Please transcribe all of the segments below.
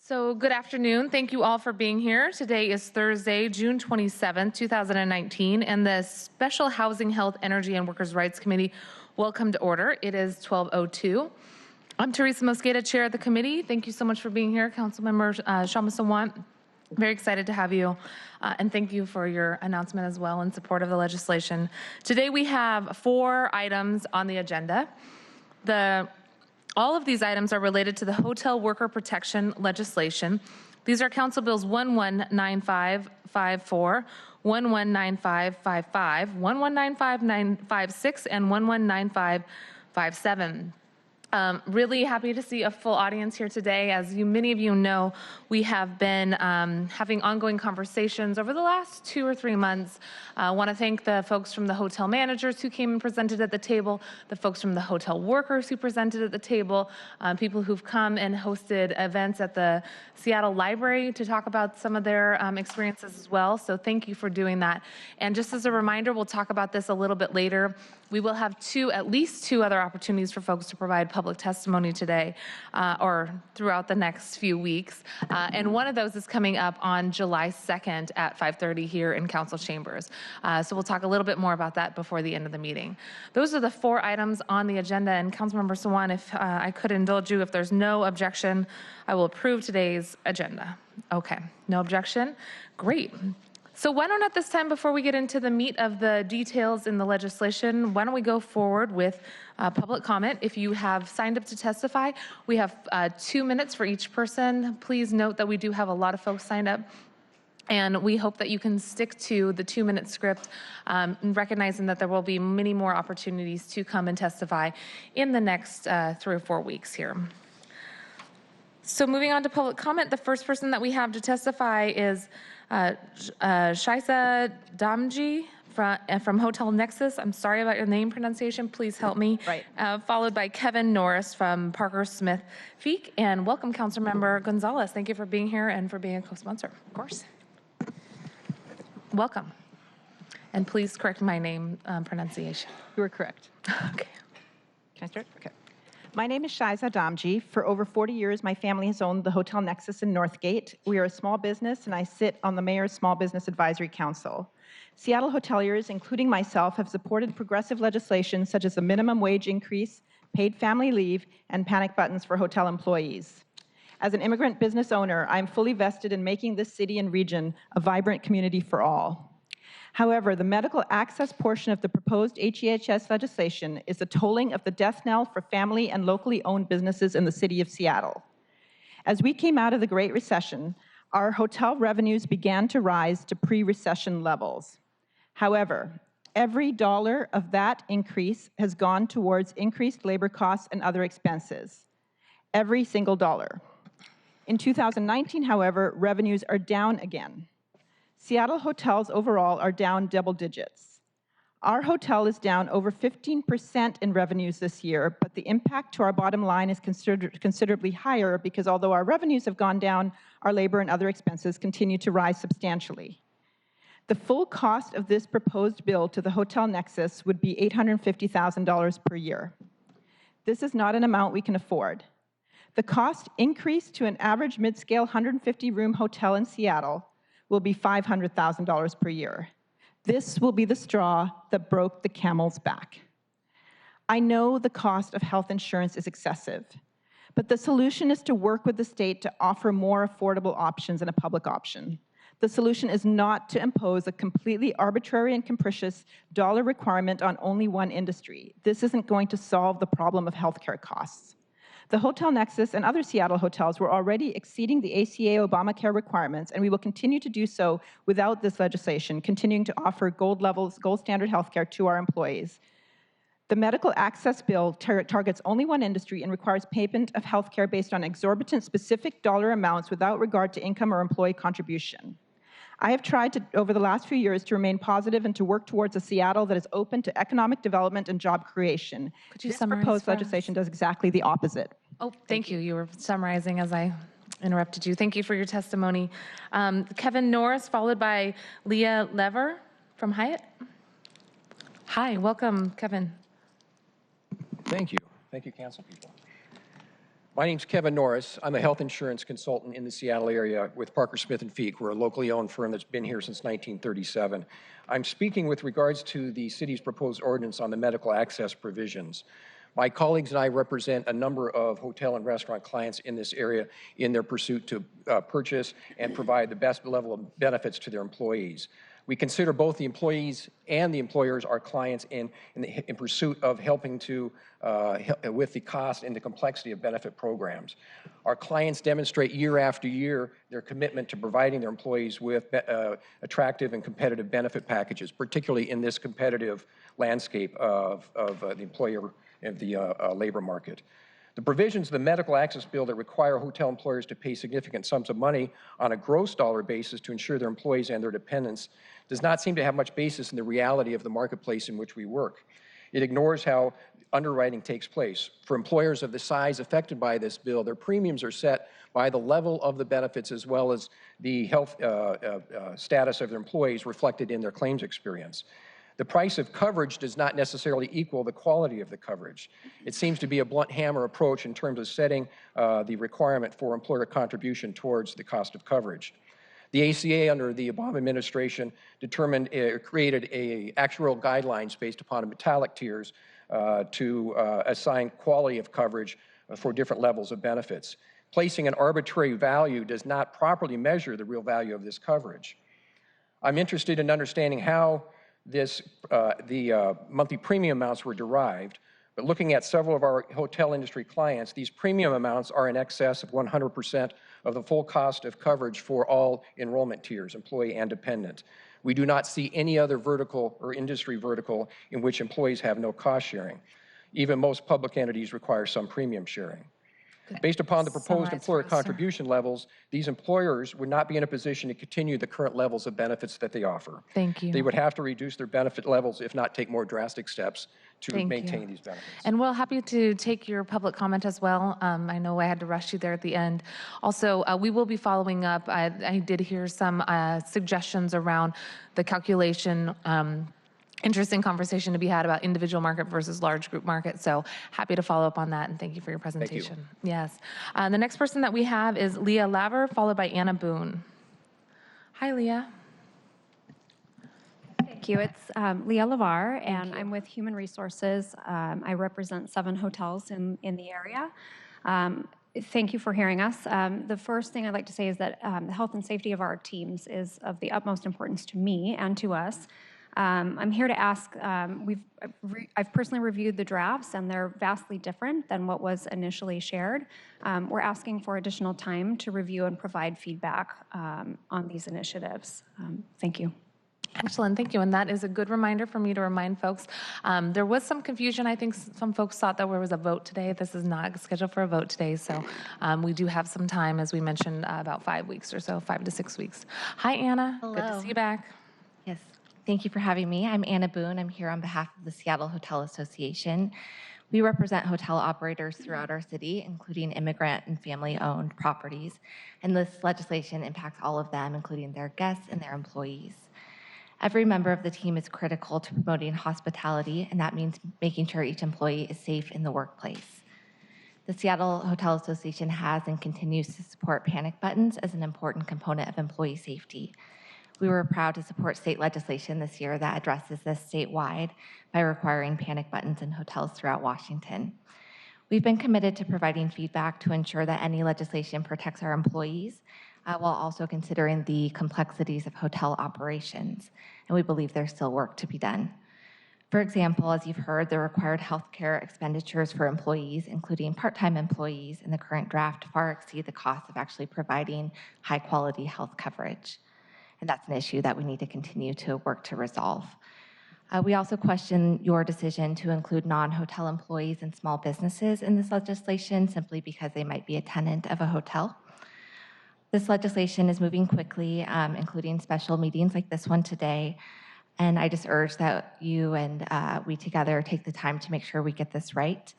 So good afternoon. Thank you all for being here. Today is Thursday, June 27th, 2019, and the Special Housing, Health, Energy, and Workers' Rights Committee will come to order. It is 12:02. I'm Teresa Mosqueda, Chair of the committee. Thank you so much for being here, Councilmember Shama Sawant. Very excited to have you, and thank you for your announcement as well in support of the legislation. Today we have 4 items on the agenda. All of these items are related to the hotel worker protection legislation. These are Council Bills 119554, 119555, 119556, and 119557. Really happy to see a full audience here today. As many of you know, we have been having ongoing conversations over the last 2 or 3 months. I want to thank the folks from the hotel managers who came and presented at the table, the folks from the hotel workers who presented at the table, people who've come and hosted events at the Seattle Library to talk about some of their experiences as well. So thank you for doing that. And just as a reminder, we'll talk about this a little bit later. We will have at least two other opportunities for folks to provide public testimony today or throughout the next few weeks. And one of those is coming up on July 2nd at 5:30 here in Council Chambers. So we'll talk a little bit more about that before the end of the meeting. Those are the 4 items on the agenda. And Councilmember Sawant, if I could indulge you, if there's no objection, I will approve today's agenda. Okay, no objection? Great. So why don't at this time, before we get into the meat of the details in the legislation, why don't we go forward with public comment. If you have signed up to testify, we have 2 minutes for each person. Please note that we do have a lot of folks signed up, and we hope that you can stick to the 2-minute script, recognizing that there will be many more opportunities to come and testify in the next 3 or 4 weeks here. So moving on to public comment, the first person that we have to testify is Shaisa Damji from Hotel Nexus. I'm sorry about your name pronunciation. Please help me. Right. Followed by Kevin Norris from Parker Smith Feek. And welcome, Councilmember Gonzalez. Thank you for being here and for being a co-sponsor. Of course. Welcome. And please correct my name pronunciation. You are correct. Okay. Can I start? Okay. My name is Shaisa Damji. For over 40 years, my family has owned the Hotel Nexus in Northgate. We are a small business, and I sit on the Mayor's Small Business Advisory Council. Seattle hoteliers, including myself, have supported progressive legislation such as the minimum wage increase, paid family leave, and panic buttons for hotel employees. As an immigrant business owner, I am fully vested in making this city and region a vibrant community for all. However, the medical access portion of the proposed HEHS legislation is the tolling of the death knell for family and locally owned businesses in the city of Seattle. As we came out of the Great Recession, our hotel revenues began to rise to pre-recession levels. However, every dollar of that increase has gone towards increased labor costs and other expenses. Every single dollar. In 2019, however, revenues are down again. Seattle hotels overall are down double digits. Our hotel is down over 15% in revenues this year, but the impact to our bottom line is considerably higher because although our revenues have gone down, our labor and other expenses continue to rise substantially. The full cost of this proposed bill to the Hotel Nexus would be $850,000 per year. This is not an amount we can afford. The cost increase to an average mid-scale 150-room hotel in Seattle will be $500,000 per year. This will be the straw that broke the camel's back. I know the cost of health insurance is excessive, but the solution is to work with the state to offer more affordable options and a public option. The solution is not to impose a completely arbitrary and capricious dollar requirement on only one industry. This isn't going to solve the problem of healthcare costs. The Hotel Nexus and other Seattle hotels were already exceeding the ACA Obamacare requirements, and we will continue to do so without this legislation, continuing to offer gold standard healthcare to our employees. The medical access bill targets only one industry and requires payment of healthcare based on exorbitant specific dollar amounts without regard to income or employee contribution. I have tried over the last few years to remain positive and to work towards a Seattle that is open to economic development and job creation. This proposed legislation does exactly the opposite. Oh, thank you. You were summarizing as I interrupted you. Thank you for your testimony. Kevin Norris, followed by Leah Lever from Hyatt. Hi, welcome, Kevin. Thank you. Thank you, council people. My name's Kevin Norris. I'm a health insurance consultant in the Seattle area with Parker Smith & Feek. We're a locally owned firm that's been here since 1937. I'm speaking with regards to the city's proposed ordinance on the medical access provisions. My colleagues and I represent a number of hotel and restaurant clients in this area in their pursuit to purchase and provide the best level of benefits to their employees. We consider both the employees and the employers our clients in pursuit of helping to with the cost and the complexity of benefit programs. Our clients demonstrate year after year their commitment to providing their employees with attractive and competitive benefit packages, particularly in this competitive landscape of the employer and the labor market. The provisions of the medical access bill that require hotel employers to pay significant sums of money on a gross dollar basis to ensure their employees and their dependents does not seem to have much basis in the reality of the marketplace in which we work. It ignores how underwriting takes place. For employers of the size affected by this bill, their premiums are set by the level of the benefits as well as the health status of their employees reflected in their claims experience. The price of coverage does not necessarily equal the quality of the coverage. It seems to be a blunt hammer approach in terms of setting the requirement for employer contribution towards the cost of coverage. The ACA under the Obama administration created actuarial guidelines based upon metallic tiers to assign quality of coverage for different levels of benefits. Placing an arbitrary value does not properly measure the real value of this coverage. I'm interested in understanding how the monthly premium amounts were derived, but looking at several of our hotel industry clients, these premium amounts are in excess of 100% of the full cost of coverage for all enrollment tiers, employee and dependent. We do not see any other vertical or industry vertical in which employees have no cost sharing. Even most public entities require some premium sharing. Based upon the proposed employer contribution levels, these employers would not be in a position to continue the current levels of benefits that they offer. Thank you. They would have to reduce their benefit levels, if not take more drastic steps to maintain these benefits. And we're happy to take your public comment as well. I know I had to rush you there at the end. Also, we will be following up. I did hear some suggestions around the calculation. Interesting conversation to be had about individual market versus large group market. So happy to follow up on that, and thank you for your presentation. Thank you. Yes. The next person that we have is Leah Laver, followed by Anna Boone. Hi, Leah. Thank you. It's Leah Lavar, and I'm with Human Resources. I represent 7 hotels in the area. Thank you for hearing us. The first thing I'd like to say is that the health and safety of our teams is of the utmost importance to me and to us. I'm here to ask, I've personally reviewed the drafts, and they're vastly different than what was initially shared. We're asking for additional time to review and provide feedback on these initiatives. Thank you. Excellent, thank you. And that is a good reminder for me to remind folks. There was some confusion. I think some folks thought that there was a vote today. This is not scheduled for a vote today. So we do have some time, as we mentioned, about 5 weeks or so, 5 to 6 weeks. Hi, Anna. Hello. Good to see you back. Yes, thank you for having me. I'm Anna Boone. I'm here on behalf of the Seattle Hotel Association. We represent hotel operators throughout our city, including immigrant and family-owned properties. And this legislation impacts all of them, including their guests and their employees. Every member of the team is critical to promoting hospitality, and that means making sure each employee is safe in the workplace. The Seattle Hotel Association has and continues to support panic buttons as an important component of employee safety. We were proud to support state legislation this year that addresses this statewide by requiring panic buttons in hotels throughout Washington. We've been committed to providing feedback to ensure that any legislation protects our employees, while also considering the complexities of hotel operations, and we believe there's still work to be done. For example, as you've heard, the required healthcare expenditures for employees, including part-time employees in the current draft, far exceed the cost of actually providing high-quality health coverage. And that's an issue that we need to continue to work to resolve. We also question your decision to include non-hotel employees and small businesses in this legislation simply because they might be a tenant of a hotel. This legislation is moving quickly, including special meetings like this one today, and I just urge that you and we together take the time to make sure we get this right.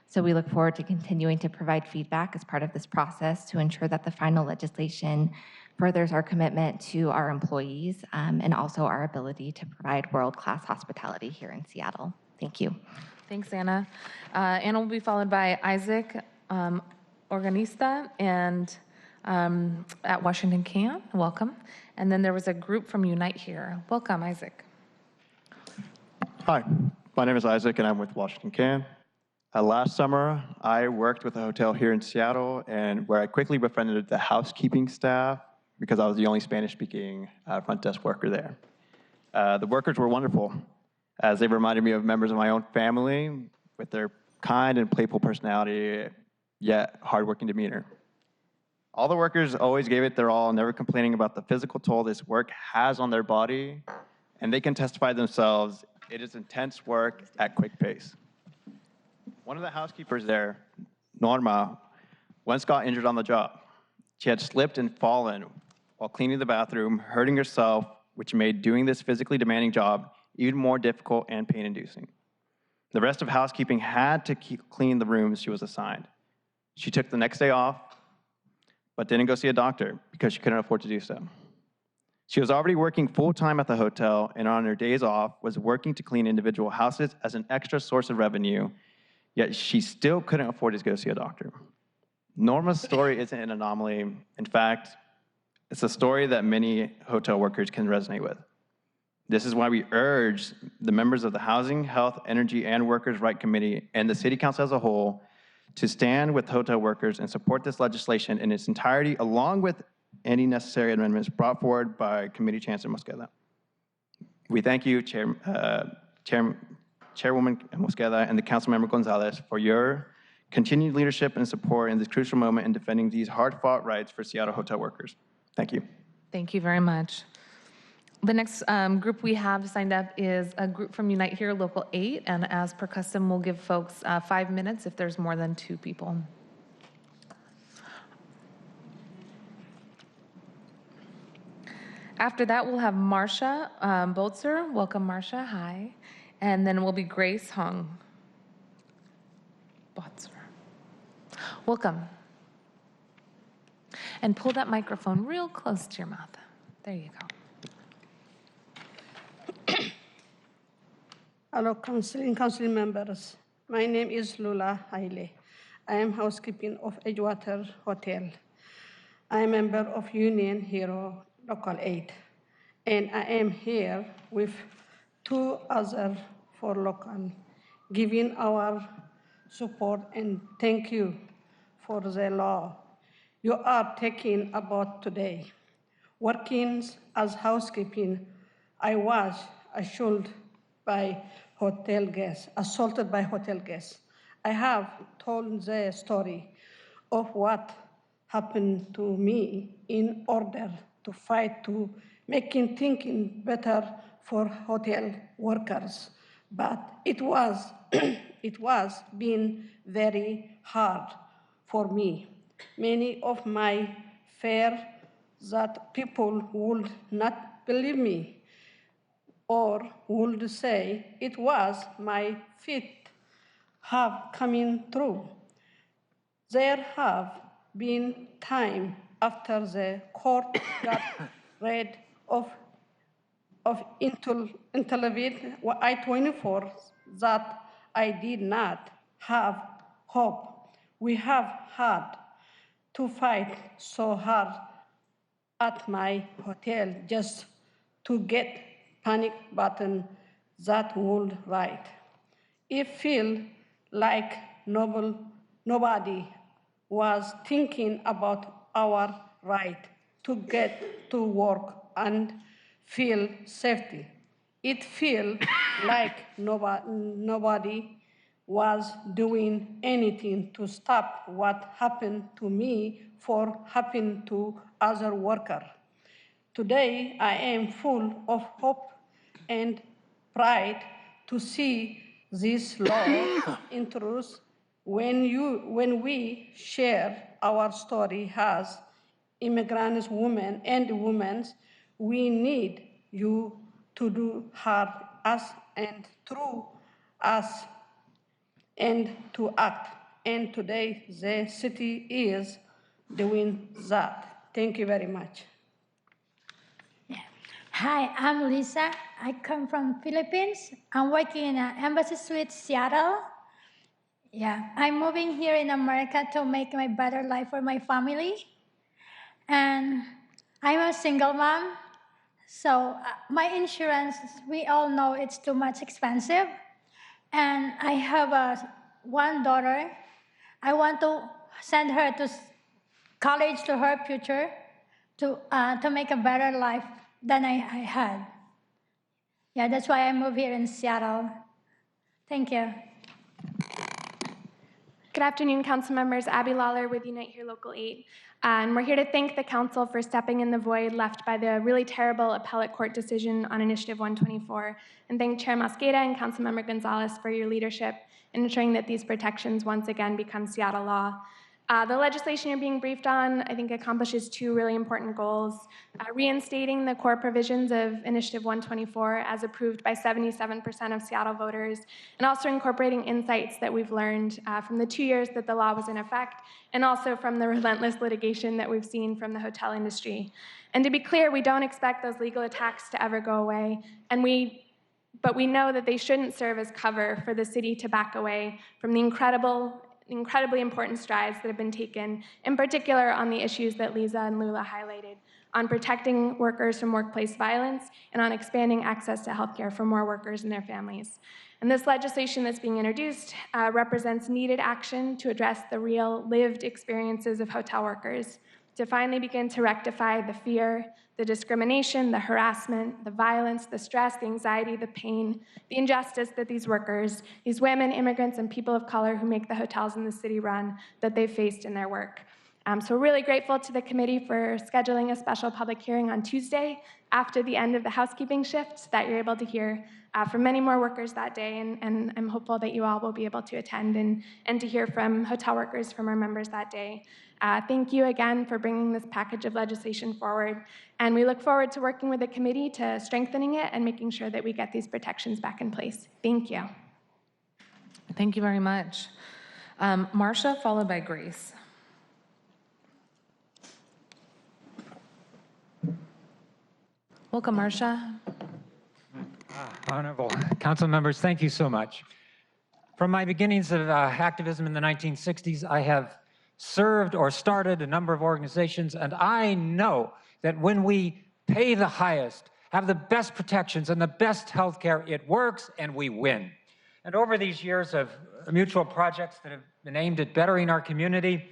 So we look forward to continuing to provide feedback as part of this process to ensure that the final legislation furthers our commitment to our employees and also our ability to provide world-class hospitality here in Seattle. Thank you. Thanks, Anna. Anna will be followed by Isaac Organista and at Washington Can. Welcome. And then there was a group from Unite Here. Welcome, Isaac. Hi, my name is Isaac, and I'm with Washington Can. Last summer, I worked with a hotel here in Seattle, and where I quickly befriended the housekeeping staff because I was the only Spanish-speaking front desk worker there. The workers were wonderful, as they reminded me of members of my own family with their kind and playful personality, yet hardworking demeanor. All the workers always gave it their all, never complaining about the physical toll this work has on their body, and they can testify themselves, it is intense work at quick pace. One of the housekeepers there, Norma, once got injured on the job. She had slipped and fallen while cleaning the bathroom, hurting herself, which made doing this physically demanding job even more difficult and pain-inducing. The rest of housekeeping had to clean the rooms she was assigned. She took the next day off, but didn't go see a doctor because she couldn't afford to do so. She was already working full-time at the hotel, and on her days off was working to clean individual houses as an extra source of revenue, yet she still couldn't afford to go see a doctor. Norma's story isn't an anomaly. In fact, it's a story that many hotel workers can resonate with. This is why we urge the members of the Housing, Health, Energy, and Workers' Right Committee and the City Council as a whole to stand with hotel workers and support this legislation in its entirety, along with any necessary amendments brought forward by Committee Chancellor Mosqueda. We thank you, Chairwoman Mosqueda and the Councilmember Gonzalez for your continued leadership and support in this crucial moment in defending these hard-fought rights for Seattle hotel workers. Thank you. Thank you very much. The next group we have signed up is a group from Unite Here, Local 8, and as per custom, we'll give folks 5 minutes if there's more than 2 people. After that, we'll have Marsha Boltzer. Welcome, Marsha. Hi. And then will be Grace Hung. Boltzer. Welcome. And pull that microphone real close to your mouth. There you go. Hello, council members. My name is Lula Haile. I am housekeeping of Edgewater Hotel. I am a member of Union Hero Local 8, and I am here with 2 others for local, giving our support and thank you for the law you are taking about today. Working as housekeeping, I was assaulted by hotel guests. I have told the story of what happened to me in order to fight to making thinking better for hotel workers. But it was been very hard for me. Many of my fear that people would not believe me or would say it was my feet have coming through. There have been time after the court got rid of Intellivid I-24 that I did not have hope. We have had to fight so hard at my hotel just to get panic button that would write. It feels like nobody was thinking about our right to get to work and feel safety. It feels like nobody was doing anything to stop what happened to me for happening to other workers. Today, I am full of hope and pride to see this law introduced. When we share our story as immigrants, women, and women, we need you to do hard us and through us and to act. And today, the city is doing that. Thank you very much. Hi, I'm Lisa. I come from Philippines. I'm working at Embassy Suites, Seattle. Yeah, I'm moving here in America to make my better life for my family. And I'm a single mom, so my insurance, we all know it's too much expensive. And I have one daughter. I want to send her to college, to her future, to make a better life than I had. Yeah, that's why I moved here in Seattle. Thank you. Good afternoon, council members. Abby Lawler with Unite Here Local 8. And we're here to thank the council for stepping in the void left by the really terrible appellate court decision on Initiative 124, and thank Chair Mosqueda and Councilmember Gonzalez for your leadership in ensuring that these protections once again become Seattle law. The legislation you're being briefed on, I think, accomplishes two really important goals. Reinstating the core provisions of Initiative 124 as approved by 77% of Seattle voters, and also incorporating insights that we've learned from the 2 years that the law was in effect, and also from the relentless litigation that we've seen from the hotel industry. And to be clear, we don't expect those legal attacks to ever go away, but we know that they shouldn't serve as cover for the city to back away from the incredibly important strides that have been taken, in particular on the issues that Lisa and Lula highlighted, on protecting workers from workplace violence and on expanding access to healthcare for more workers and their families. And this legislation that's being introduced represents needed action to address the real lived experiences of hotel workers, to finally begin to rectify the fear, the discrimination, the harassment, the violence, the stress, the anxiety, the pain, the injustice that these workers, these women, immigrants, and people of color who make the hotels in the city run, that they've faced in their work. So we're really grateful to the committee for scheduling a special public hearing on Tuesday after the end of the housekeeping shift so that you're able to hear from many more workers that day, and I'm hopeful that you all will be able to attend and to hear from hotel workers from our members that day. Thank you again for bringing this package of legislation forward, and we look forward to working with the committee to strengthening it and making sure that we get these protections back in place. Thank you. Thank you very much. Marcia, followed by Grace. Welcome, Marcia. Honorable council members, thank you so much. From my beginnings of activism in the 1960s, I have served or started a number of organizations, and I know that when we pay the highest, have the best protections and the best health care, it works and we win. And over these years of mutual projects that have been aimed at bettering our community,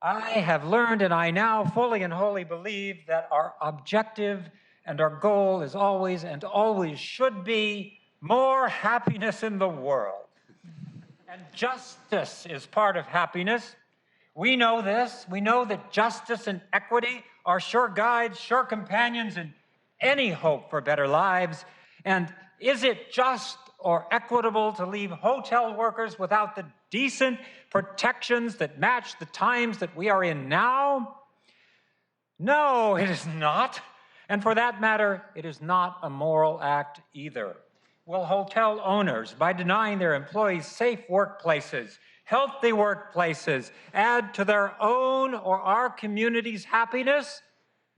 I have learned, and I now fully and wholly believe, that our objective and our goal is always and always should be more happiness in the world. And justice is part of happiness. We know this. We know that justice and equity are sure guides, sure companions in any hope for better lives. And is it just or equitable to leave hotel workers without the decent protections that match the times that we are in now? No, it is not. And for that matter, it is not a moral act either. Will hotel owners, by denying their employees safe workplaces, healthy workplaces, add to their own or our community's happiness?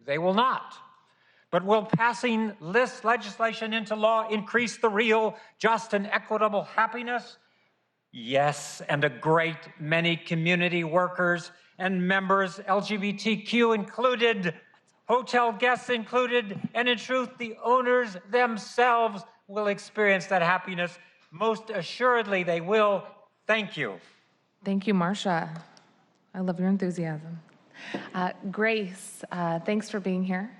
They will not. But will passing this legislation into law increase the real, just, and equitable happiness? Yes, and a great many community workers and members, LGBTQ included, hotel guests included, and in truth, the owners themselves will experience that happiness. Most assuredly, they will. Thank you. Thank you, Marcia. I love your enthusiasm. Grace, thanks for being here.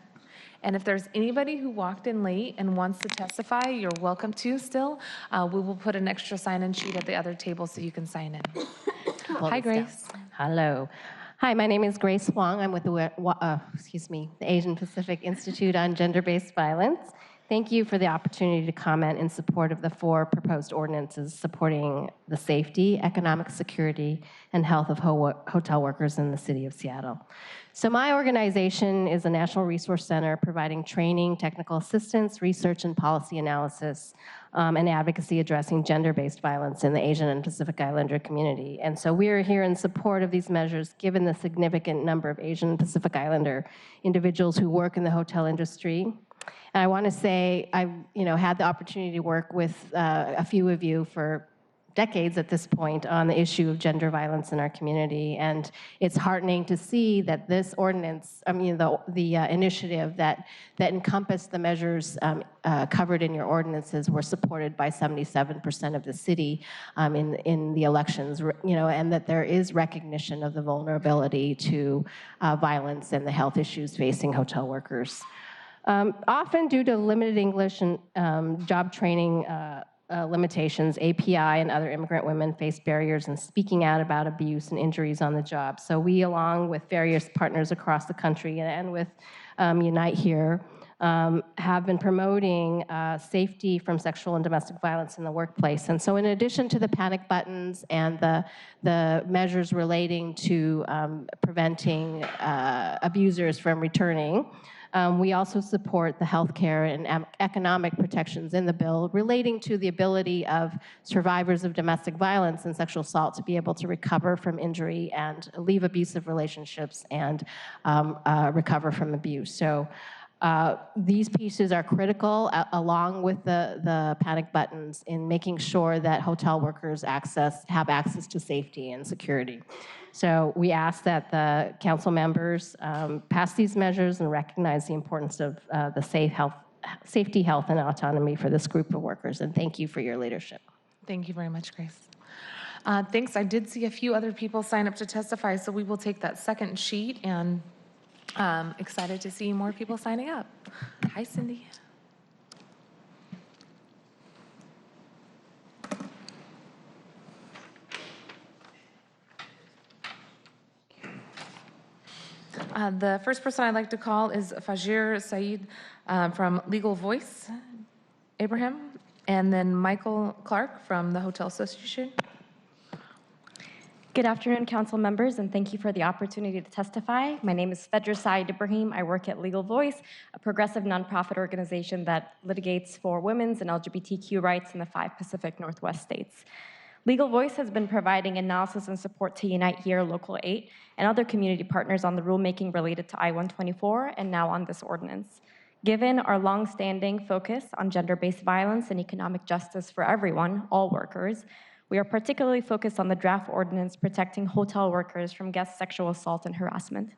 And if there's anybody who walked in late and wants to testify, you're welcome to still. We will put an extra sign-in sheet at the other table so you can sign in. Hi, Grace. Hello. Hi, my name is Grace Huang. I'm with the Asian Pacific Institute on Gender-Based Violence. Thank you for the opportunity to comment in support of the 4 proposed ordinances supporting the safety, economic security, and health of hotel workers in the city of Seattle. So my organization is a national resource center providing training, technical assistance, research and policy analysis, and advocacy addressing gender-based violence in the Asian and Pacific Islander community. And so we're here in support of these measures given the significant number of Asian and Pacific Islander individuals who work in the hotel industry. And I want to say I've had the opportunity to work with a few of you for decades at this point on the issue of gender violence in our community. And it's heartening to see that this ordinance, the initiative that encompassed the measures covered in your ordinances were supported by 77% of the city in the elections, and that there is recognition of the vulnerability to violence and the health issues facing hotel workers. Often due to limited English and job training limitations, API and other immigrant women face barriers in speaking out about abuse and injuries on the job. So we, along with various partners across the country and with Unite Here, have been promoting safety from sexual and domestic violence in the workplace. And so in addition to the panic buttons and the measures relating to preventing abusers from returning, we also support the healthcare and economic protections in the bill relating to the ability of survivors of domestic violence and sexual assault to be able to recover from injury and leave abusive relationships and recover from abuse. So these pieces are critical, along with the panic buttons, in making sure that hotel workers have access to safety and security. So we ask that the council members pass these measures and recognize the importance of the safety, health, and autonomy for this group of workers. And thank you for your leadership. Thank you very much, Grace. Thanks. I did see a few other people sign up to testify, so we will take that second sheet, and excited to see more people signing up. Hi, Cindy. The first person I'd like to call is Fajir Saeed from Legal Voice, Abraham, and then Michael Clark from the Hotel Association. Good afternoon, council members, and thank you for the opportunity to testify. My name is Fajir Saeed Ibrahim. I work at Legal Voice, a progressive nonprofit organization that litigates for women's and LGBTQ rights in the 5 Pacific Northwest states. Legal Voice has been providing analysis and support to Unite Here, Local 8, and other community partners on the rulemaking related to I-124 and now on this ordinance. Given our longstanding focus on gender-based violence and economic justice for everyone, all workers, we are particularly focused on the draft ordinance protecting hotel workers from guest sexual assault and harassment.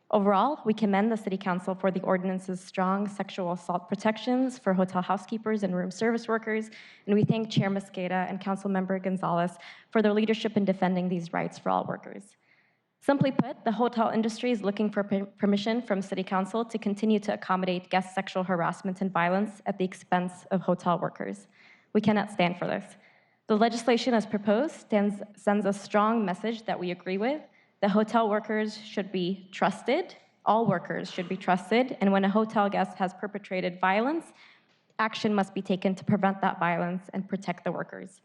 Overall, we commend the City Council for the ordinance's strong sexual assault protections for hotel housekeepers and room service workers, and we thank Chair Mosqueda and Councilmember Gonzalez for their leadership in defending these rights for all workers. Simply put, the hotel industry is looking for permission from City Council to continue to accommodate guest sexual harassment and violence at the expense of hotel workers. We cannot stand for this. The legislation as proposed sends a strong message that we agree with. The hotel workers should be trusted. All workers should be trusted. And when a hotel guest has perpetrated violence, action must be taken to prevent that violence and protect the workers.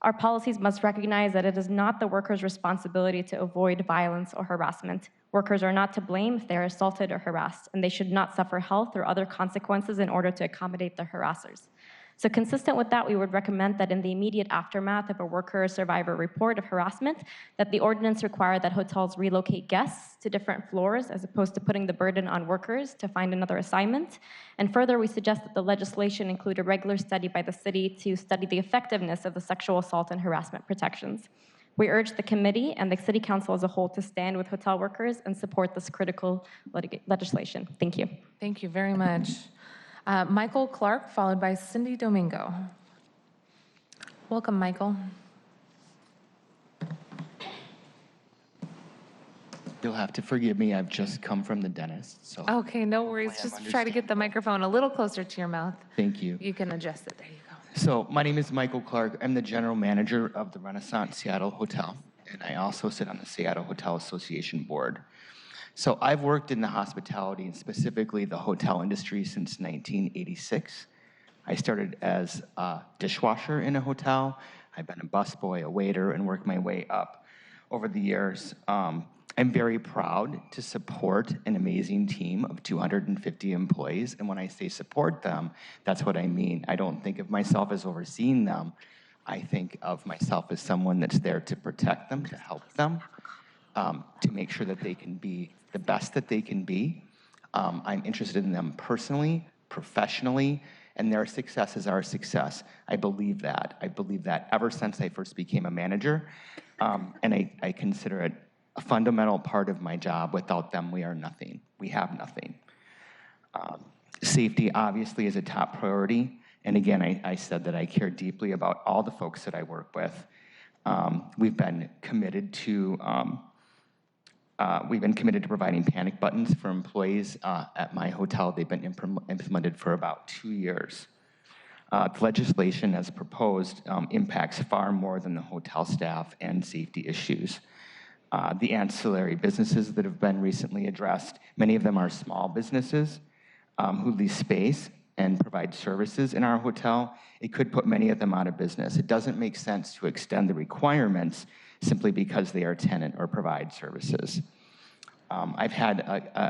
Our policies must recognize that it is not the workers' responsibility to avoid violence or harassment. Workers are not to blame if they're assaulted or harassed, and they should not suffer health or other consequences in order to accommodate their harassers. So consistent with that, we would recommend that in the immediate aftermath of a worker or survivor report of harassment, that the ordinance require that hotels relocate guests to different floors as opposed to putting the burden on workers to find another assignment. And further, we suggest that the legislation include a regular study by the city to study the effectiveness of the sexual assault and harassment protections. We urge the committee and the City Council as a whole to stand with hotel workers and support this critical legislation. Thank you. Thank you very much. Michael Clark, followed by Cindy Domingo. Welcome, Michael. You'll have to forgive me. I've just come from the dentist, so. Okay, no worries. Just try to get the microphone a little closer to your mouth. Thank you. You can adjust it. There you go. So my name is Michael Clark. I'm the general manager of the Renaissance Seattle Hotel, and I also sit on the Seattle Hotel Association board. So I've worked in the hospitality and specifically the hotel industry since 1986. I started as a dishwasher in a hotel. I've been a busboy, a waiter, and worked my way up over the years. I'm very proud to support an amazing team of 250 employees. And when I say support them, that's what I mean. I don't think of myself as overseeing them. I think of myself as someone that's there to protect them, to help them, to make sure that they can be the best that they can be. I'm interested in them personally, professionally, and their success is our success. I believe that. I believe that ever since I first became a manager, and I consider it a fundamental part of my job. Without them, we are nothing. We have nothing. Safety obviously is a top priority, and again, I said that I care deeply about all the folks that I work with. We've been committed to providing panic buttons for employees at my hotel. They've been implemented for about 2 years. The legislation as proposed impacts far more than the hotel staff and safety issues. The ancillary businesses that have been recently addressed, many of them are small businesses who lease space and provide services in our hotel. It could put many of them out of business. It doesn't make sense to extend the requirements simply because they are tenant or provide services. I've had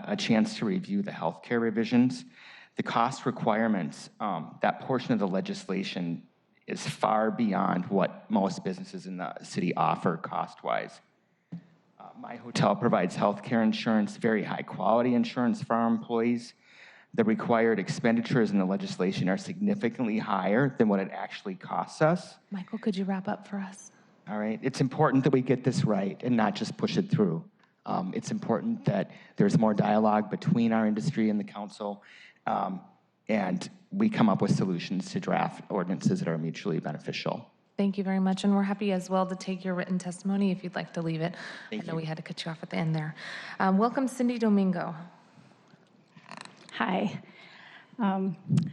a chance to review the healthcare revisions. The cost requirements, that portion of the legislation is far beyond what most businesses in the city offer cost-wise. My hotel provides healthcare insurance, very high-quality insurance for our employees. The required expenditures in the legislation are significantly higher than what it actually costs us. Michael, could you wrap up for us? All right, it's important that we get this right and not just push it through. It's important that there's more dialogue between our industry and the council, and we come up with solutions to draft ordinances that are mutually beneficial. Thank you very much, and we're happy as well to take your written testimony if you'd like to leave it. I know we had to cut you off at the end there. Welcome, Cindy Domingo. Hi.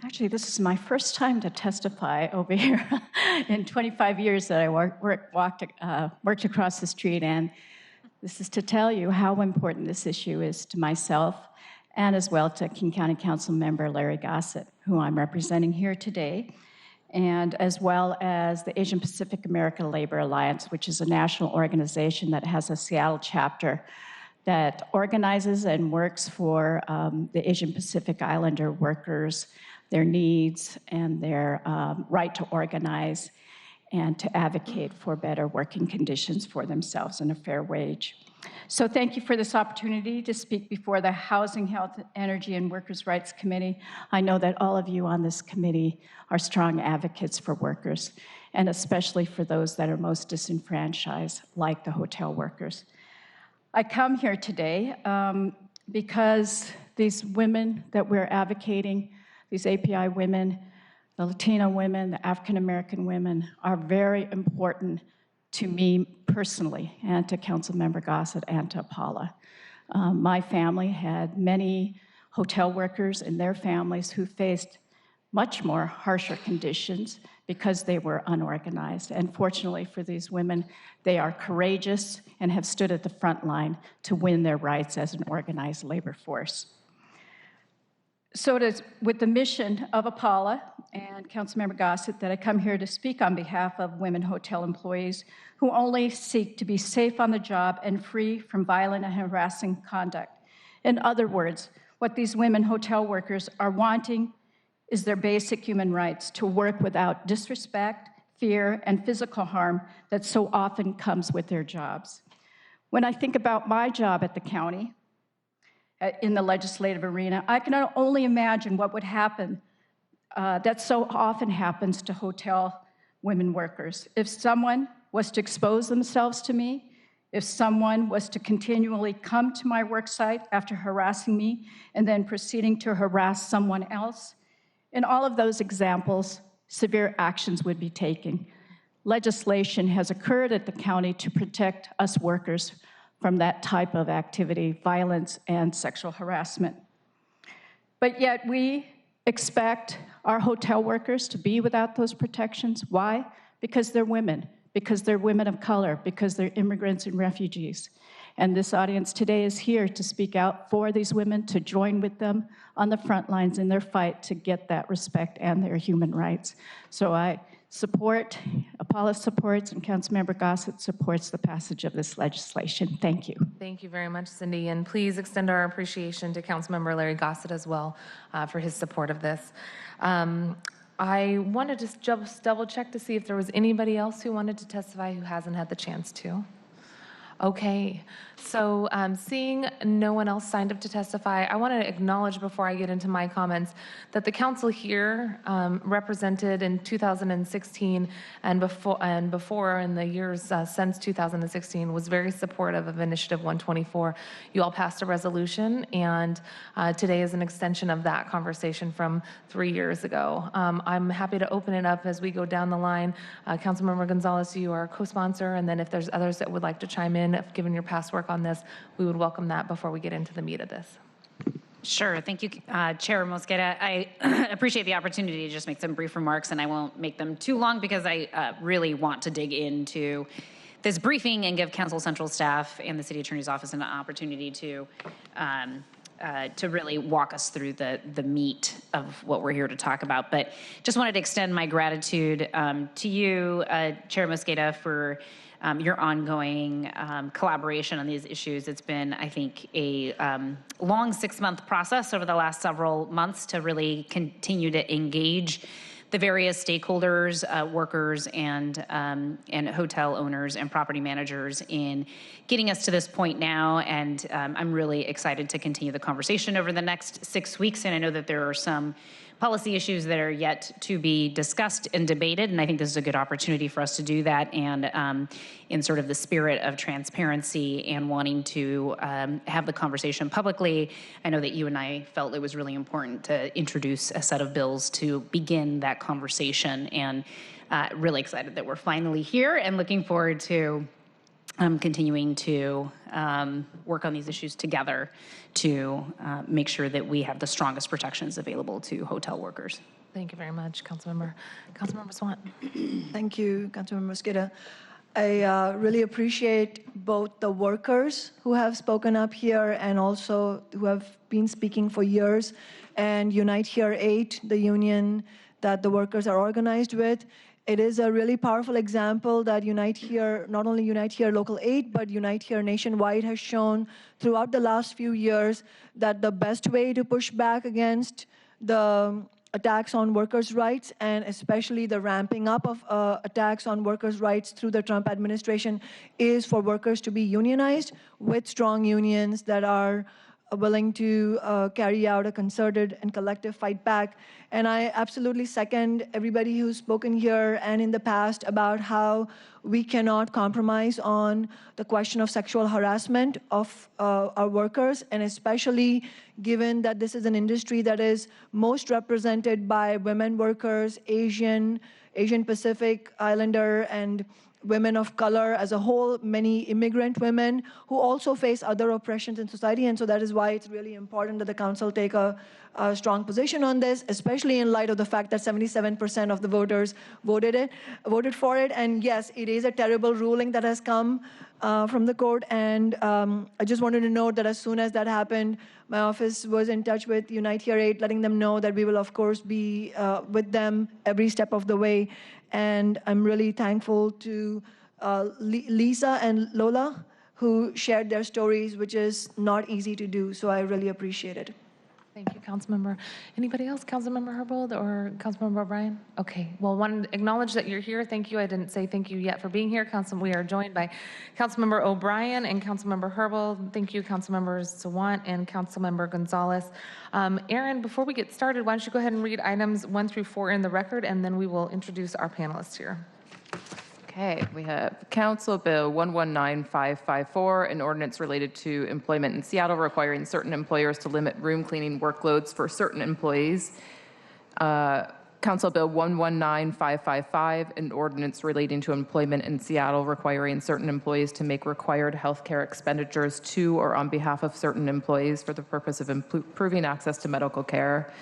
Actually, this is my first time to testify over here in 25 years that I worked across the street, and this is to tell you how important this issue is to myself and as well to King County Council member Larry Gossett, who I'm representing here today, and as well as the Asian Pacific America Labor Alliance, which is a national organization that has a Seattle chapter that organizes and works for the Asian Pacific Islander workers, their needs and their right to organize and to advocate for better working conditions for themselves and a fair wage. So thank you for this opportunity to speak before the Housing, Health, Energy, and Workers' Rights Committee. I know that all of you on this committee are strong advocates for workers, and especially for those that are most disenfranchised, like the hotel workers. I come here today because these women that we're advocating, these API women, the Latina women, the African American women, are very important to me personally and to Councilmember Gossett and to Paula. My family had many hotel workers and their families who faced much more harsher conditions because they were unorganized. And fortunately for these women, they are courageous and have stood at the front line to win their rights as an organized labor force. So it is with the mission of Paula and Councilmember Gossett that I come here to speak on behalf of women hotel employees who only seek to be safe on the job and free from violent and harassing conduct. In other words, what these women hotel workers are wanting is their basic human rights to work without disrespect, fear, and physical harm that so often comes with their jobs. When I think about my job at the county, in the legislative arena, I can only imagine what would happen that so often happens to hotel women workers. If someone was to expose themselves to me, if someone was to continually come to my work site after harassing me and then proceeding to harass someone else, in all of those examples, severe actions would be taken. Legislation has occurred at the county to protect us workers from that type of activity, violence and sexual harassment. But yet we expect our hotel workers to be without those protections. Why? Because they're women, because they're women of color, because they're immigrants and refugees. And this audience today is here to speak out for these women, to join with them on the front lines in their fight to get that respect and their human rights. So I support, Paula supports, and Councilmember Gossett supports the passage of this legislation. Thank you. Thank you very much, Cindy, and please extend our appreciation to Councilmember Larry Gossett as well for his support of this. I wanted to just double check to see if there was anybody else who wanted to testify who hasn't had the chance to. Okay, so seeing no one else signed up to testify, I want to acknowledge before I get into my comments that the council here represented in 2016 and before in the years since 2016 was very supportive of Initiative 124. You all passed a resolution, and today is an extension of that conversation from 3 years ago. I'm happy to open it up as we go down the line. Councilmember Gonzalez, you are a co-sponsor, and then if there's others that would like to chime in, given your past work on this, we would welcome that before we get into the meat of this. Sure. Thank you, Chair Mosqueda. I appreciate the opportunity to just make some brief remarks, and I won't make them too long because I really want to dig into this briefing and give Council Central staff and the City Attorney's Office an opportunity to really walk us through the meat of what we're here to talk about. But just wanted to extend my gratitude to you, Chair Mosqueda, for your ongoing collaboration on these issues. It's been, I think, a long 6-month process over the last several months to really continue to engage the various stakeholders, workers, and hotel owners and property managers in getting us to this point now. And I'm really excited to continue the conversation over the next 6 weeks. And I know that there are some policy issues that are yet to be discussed and debated, and I think this is a good opportunity for us to do that, and in sort of the spirit of transparency and wanting to have the conversation publicly, I know that you and I felt it was really important to introduce a set of bills to begin that conversation, and really excited that we're finally here and looking forward to continuing to work on these issues together to make sure that we have the strongest protections available to hotel workers. Thank you very much, Councilmember Swan. Thank you, Councilmember Mosqueda. I really appreciate both the workers who have spoken up here and also who have been speaking for years, and Unite Here 8, the union that the workers are organized with. It is a really powerful example that Unite Here, not only Unite Here Local 8, but Unite Here nationwide has shown throughout the last few years that the best way to push back against the attacks on workers' rights, and especially the ramping up of attacks on workers' rights through the Trump administration, is for workers to be unionized with strong unions that are willing to carry out a concerted and collective fight back. And I absolutely second everybody who's spoken here and in the past about how we cannot compromise on the question of sexual harassment of our workers, and especially given that this is an industry that is most represented by women workers, Asian Pacific Islander, and women of color as a whole, many immigrant women who also face other oppressions in society. And so that is why it's really important that the council take a strong position on this, especially in light of the fact that 77% of the voters voted for it. And yes, it is a terrible ruling that has come from the court. And I just wanted to note that as soon as that happened, my office was in touch with Unite Here 8, letting them know that we will, of course, be with them every step of the way. And I'm really thankful to Lisa and Lola, who shared their stories, which is not easy to do. So I really appreciate it. Thank you, Councilmember. Anybody else? Councilmember Herbold or Councilmember O'Brien? Okay. Well, want to acknowledge that you're here. Thank you. I didn't say thank you yet for being here. We are joined by Councilmember O'Brien and Councilmember Herbold. Thank you, Councilmembers Sawant and Councilmember Gonzalez. Aaron, before we get started, why don't you go ahead and read items 1 through 4 in the record, and then we will introduce our panelists here. Okay, we have Council Bill 119554, an ordinance related to employment in Seattle requiring certain employers to limit room cleaning workloads for certain employees. Council Bill 119555, an ordinance relating to employment in Seattle requiring certain employees to make required health care expenditures to or on behalf of certain employees for the purpose of improving access to medical care.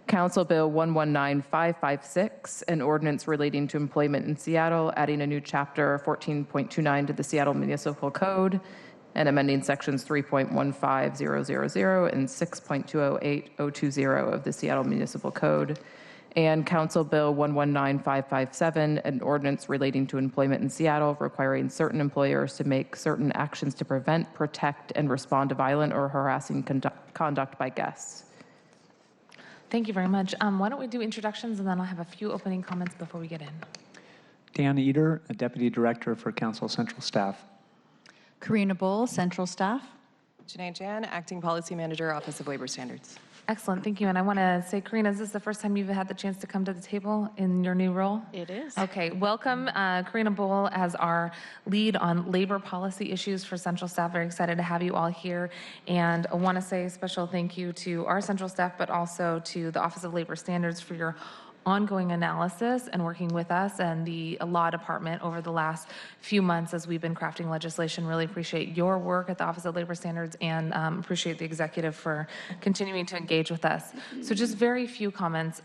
Council Bill 119556, an ordinance relating to employment in Seattle, adding a new chapter 14.29 to the Seattle Municipal Code and amending sections 3.15000 and 6.208020 of the Seattle Municipal Code. And Council Bill 119557, an ordinance relating to employment in Seattle, requiring certain employers to make certain actions to prevent, protect, and respond to violent or harassing conduct by guests. Thank you very much. Why don't we do introductions, and then I'll have a few opening comments before we get in. Dan Eder, a Deputy Director for Council Central Staff. Karina Bull, Central Staff. Janae Jan, Acting Policy Manager, Office of Labor Standards. Excellent, thank you. And I want to say, Karina, is this the first time you've had the chance to come to the table in your new role? It is. Okay, welcome Karina Bull as our lead on labor policy issues for Central Staff. Very excited to have you all here. And I want to say a special thank you to our Central Staff, but also to the Office of Labor Standards for your ongoing analysis and working with us and the law department over the last few months as we've been crafting legislation. Really appreciate your work at the Office of Labor Standards and appreciate the executive for continuing to engage with us. So just very few comments.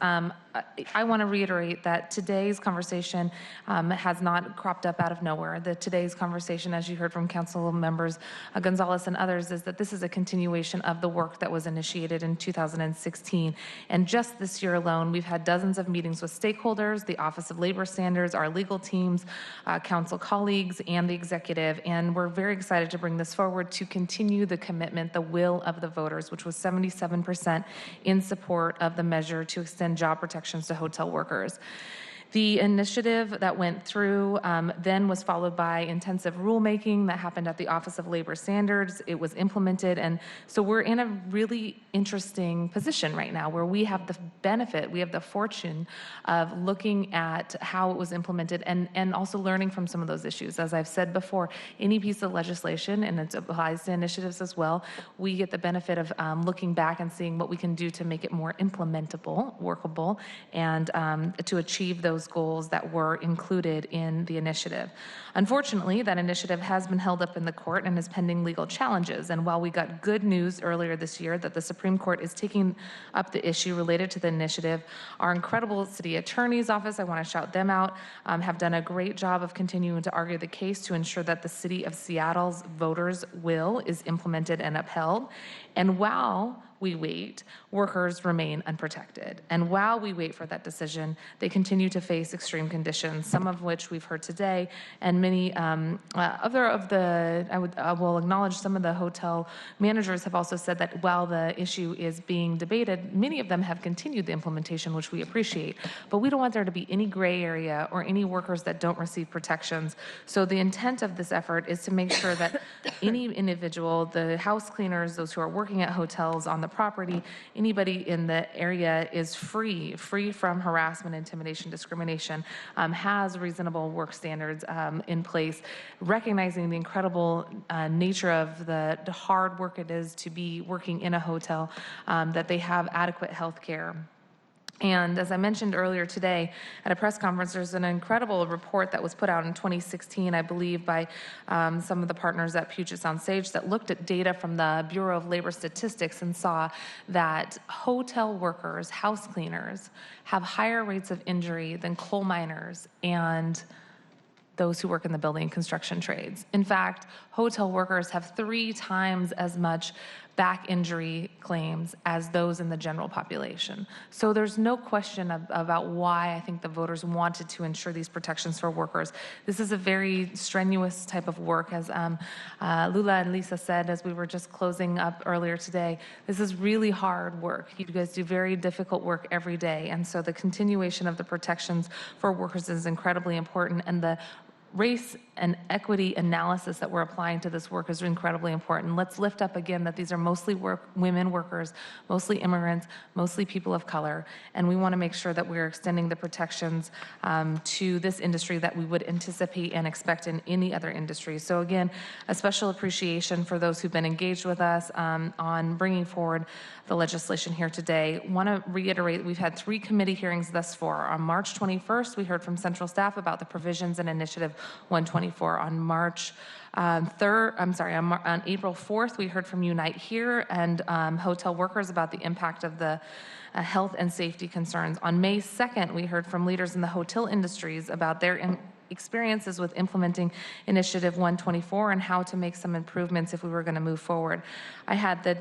I want to reiterate that today's conversation has not cropped up out of nowhere. Today's conversation, as you heard from council members Gonzalez and others, is that this is a continuation of the work that was initiated in 2016. And just this year alone, we've had dozens of meetings with stakeholders, the Office of Labor Standards, our legal teams, council colleagues, and the executive. And we're very excited to bring this forward to continue the commitment, the will of the voters, which was 77% in support of the measure to extend job protections to hotel workers. The initiative that went through then was followed by intensive rulemaking that happened at the Office of Labor Standards. It was implemented, and so we're in a really interesting position right now where we have the benefit, we have the fortune of looking at how it was implemented and also learning from some of those issues. As I've said before, any piece of legislation, and it applies to initiatives as well, we get the benefit of looking back and seeing what we can do to make it more implementable, workable, and to achieve those goals that were included in the initiative. Unfortunately, that initiative has been held up in the court and is pending legal challenges. And while we got good news earlier this year that the Supreme Court is taking up the issue related to the initiative, our incredible city attorney's office, I want to shout them out, have done a great job of continuing to argue the case to ensure that the city of Seattle's voters' will is implemented and upheld. And while we wait, workers remain unprotected. And while we wait for that decision, they continue to face extreme conditions, some of which we've heard today, and many other of the, I will acknowledge some of the hotel managers have also said that while the issue is being debated, many of them have continued the implementation, which we appreciate. But we don't want there to be any gray area or any workers that don't receive protections. So the intent of this effort is to make sure that any individual, the house cleaners, those who are working at hotels on the property, anybody in the area is free from harassment, intimidation, discrimination, has reasonable work standards in place, recognizing the incredible nature of the hard work it is to be working in a hotel, that they have adequate health care. And as I mentioned earlier today at a press conference, there's an incredible report that was put out in 2016, I believe, by some of the partners at Puget Sound Sage that looked at data from the Bureau of Labor Statistics and saw that hotel workers, house cleaners, have higher rates of injury than coal miners and those who work in the building and construction trades. In fact, hotel workers have 3 times as much back injury claims as those in the general population. So there's no question about why I think the voters wanted to ensure these protections for workers. This is a very strenuous type of work, as Lula and Lisa said as we were just closing up earlier today. This is really hard work. You guys do very difficult work every day, and so the continuation of the protections for workers is incredibly important, and the race and equity analysis that we're applying to this work is incredibly important. Let's lift up again that these are mostly women workers, mostly immigrants, mostly people of color, and we want to make sure that we're extending the protections to this industry that we would anticipate and expect in any other industry. So again, a special appreciation for those who've been engaged with us on bringing forward the legislation here today. Want to reiterate, we've had 3 committee hearings thus far. On March 21st, we heard from Central Staff about the provisions in Initiative 124. On on April 4th, we heard from Unite Here and hotel workers about the impact of the health and safety concerns. On May 2nd, we heard from leaders in the hotel industries about their experiences with implementing Initiative 124 and how to make some improvements if we were going to move forward. I had the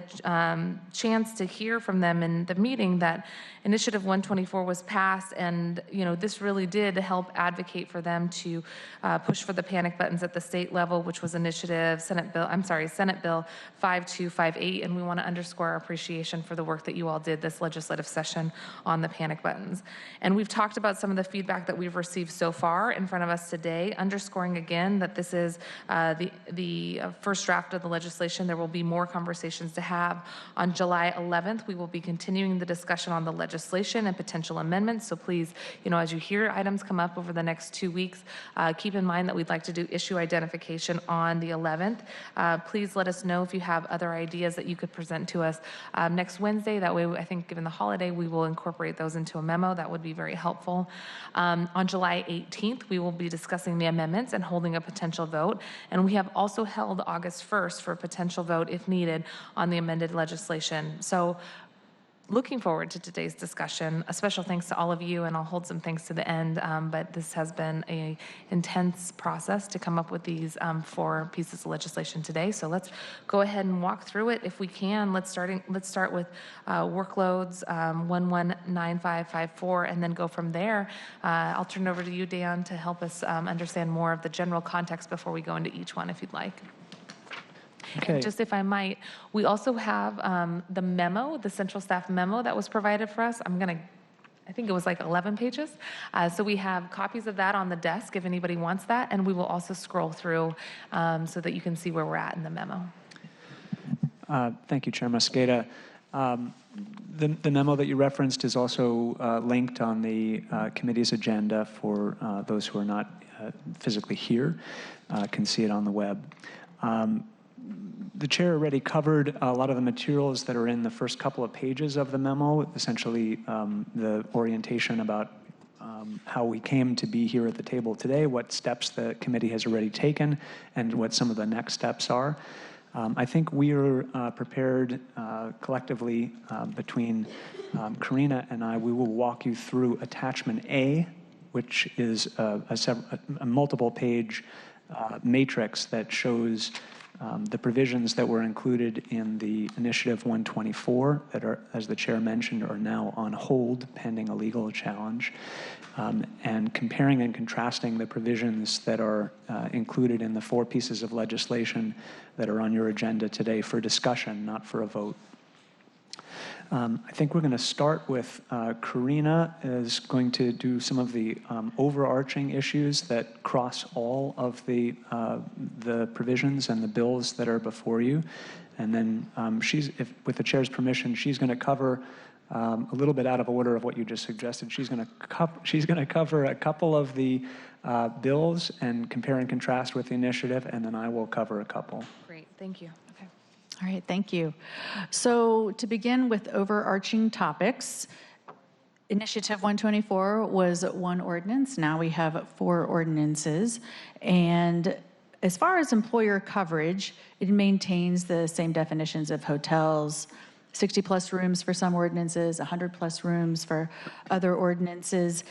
chance to hear from them in the meeting that Initiative 124 was passed, and this really did help advocate for them to push for the panic buttons at the state level, which was Senate Bill 5258, and we want to underscore our appreciation for the work that you all did this legislative session on the panic buttons. And we've talked about some of the feedback that we've received so far in front of us us today, underscoring again that this is the first draft of the legislation. There will be more conversations to have. On July 11th, we will be continuing the discussion on the legislation and potential amendments. So please, as you hear items come up over the next 2 weeks, keep in mind that we'd like to do issue identification on the 11th. Please let us know if you have other ideas that you could present to us next Wednesday. That way, I think given the holiday, we will incorporate those into a memo. That would be very helpful. On July 18th, we will be discussing the amendments and holding a potential vote. And we have also held August 1st for a potential vote, if needed, on the amended legislation. So looking forward to today's discussion. A special thanks to all of you, and I'll hold some thanks to the end, but this has been an intense process to come up with these 4 pieces of legislation today. So let's go ahead and walk through it if we can. Let's start with workloads 119554, and then go from there. I'll turn it over to you, Dan, to help us understand more of the general context before we go into each one, if you'd like. Okay. And just if I might, we also have the memo, the central staff memo that was provided for us. I think it was like 11 pages. So we have copies of that on the desk if anybody wants that, and we will also scroll through so that you can see where we're at in the memo. Thank you, Chair Mosqueda. The memo that you referenced is also linked on the committee's agenda for those who are not physically here, can see it on the web. The chair already covered a lot of the materials that are in the first couple of pages of the memo, essentially the orientation about how we came to be here at the table today, what steps the committee has already taken, and what some of the next steps are. I think we are prepared collectively between Karina and I. We will walk you through attachment A, which is a multiple-page matrix that shows the provisions that were included in the Initiative 124 that are, as the chair mentioned, are now on hold pending a legal challenge, and comparing and contrasting the provisions that are included in the 4 pieces of legislation that are on your agenda today for discussion, not for a vote. I think we're going to start with Karina is going to do some of the overarching issues that cross all of the provisions and the bills that are before you. And then with the chair's permission, she's going to cover a little bit out of order of what you just suggested. She's going to cover a couple of the bills and compare and contrast with the initiative, and then I will cover a couple. Great, thank you. Okay. All right, thank you. So to begin with overarching topics, Initiative 124 was 1 ordinance. Now we have 4 ordinances. And as far as employer coverage, it maintains the same definitions of hotels, 60-plus rooms for some ordinances, 100-plus rooms for other ordinances.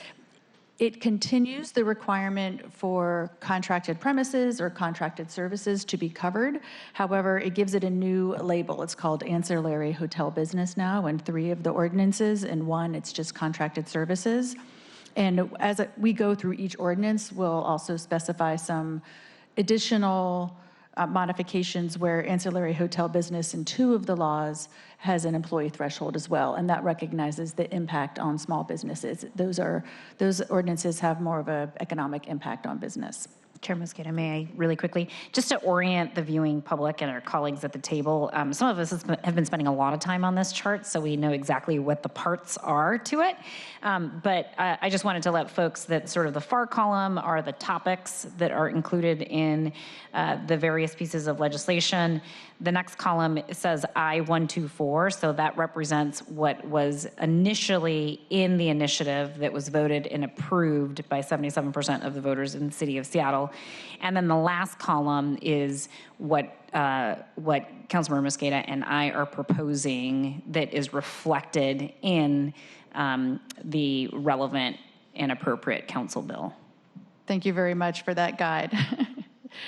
It continues the requirement for contracted premises or contracted services to be covered. However, it gives it a new label. It's called ancillary hotel business now in 3 of the ordinances. In 1, it's just contracted services. And as we go through each ordinance, we'll also specify some additional modifications where ancillary hotel business in 2 of the laws has an employee threshold as well, and that recognizes the impact on small businesses. Those ordinances have more of an economic impact on business. Chair Mosqueda, may I really quickly, just to orient the viewing public and our colleagues at the table, some of us have been spending a lot of time on this chart, so we know exactly what the parts are to it. But I just wanted to let folks that sort of the far column are the topics that are included in the various pieces of legislation. The next column says I-124, so that represents what was initially in the initiative that was voted and approved by 77% of the voters in the city of Seattle. And then the last column is what Councilmember Mosqueda and I are proposing that is reflected in the relevant and appropriate council bill. Thank you very much for that guide.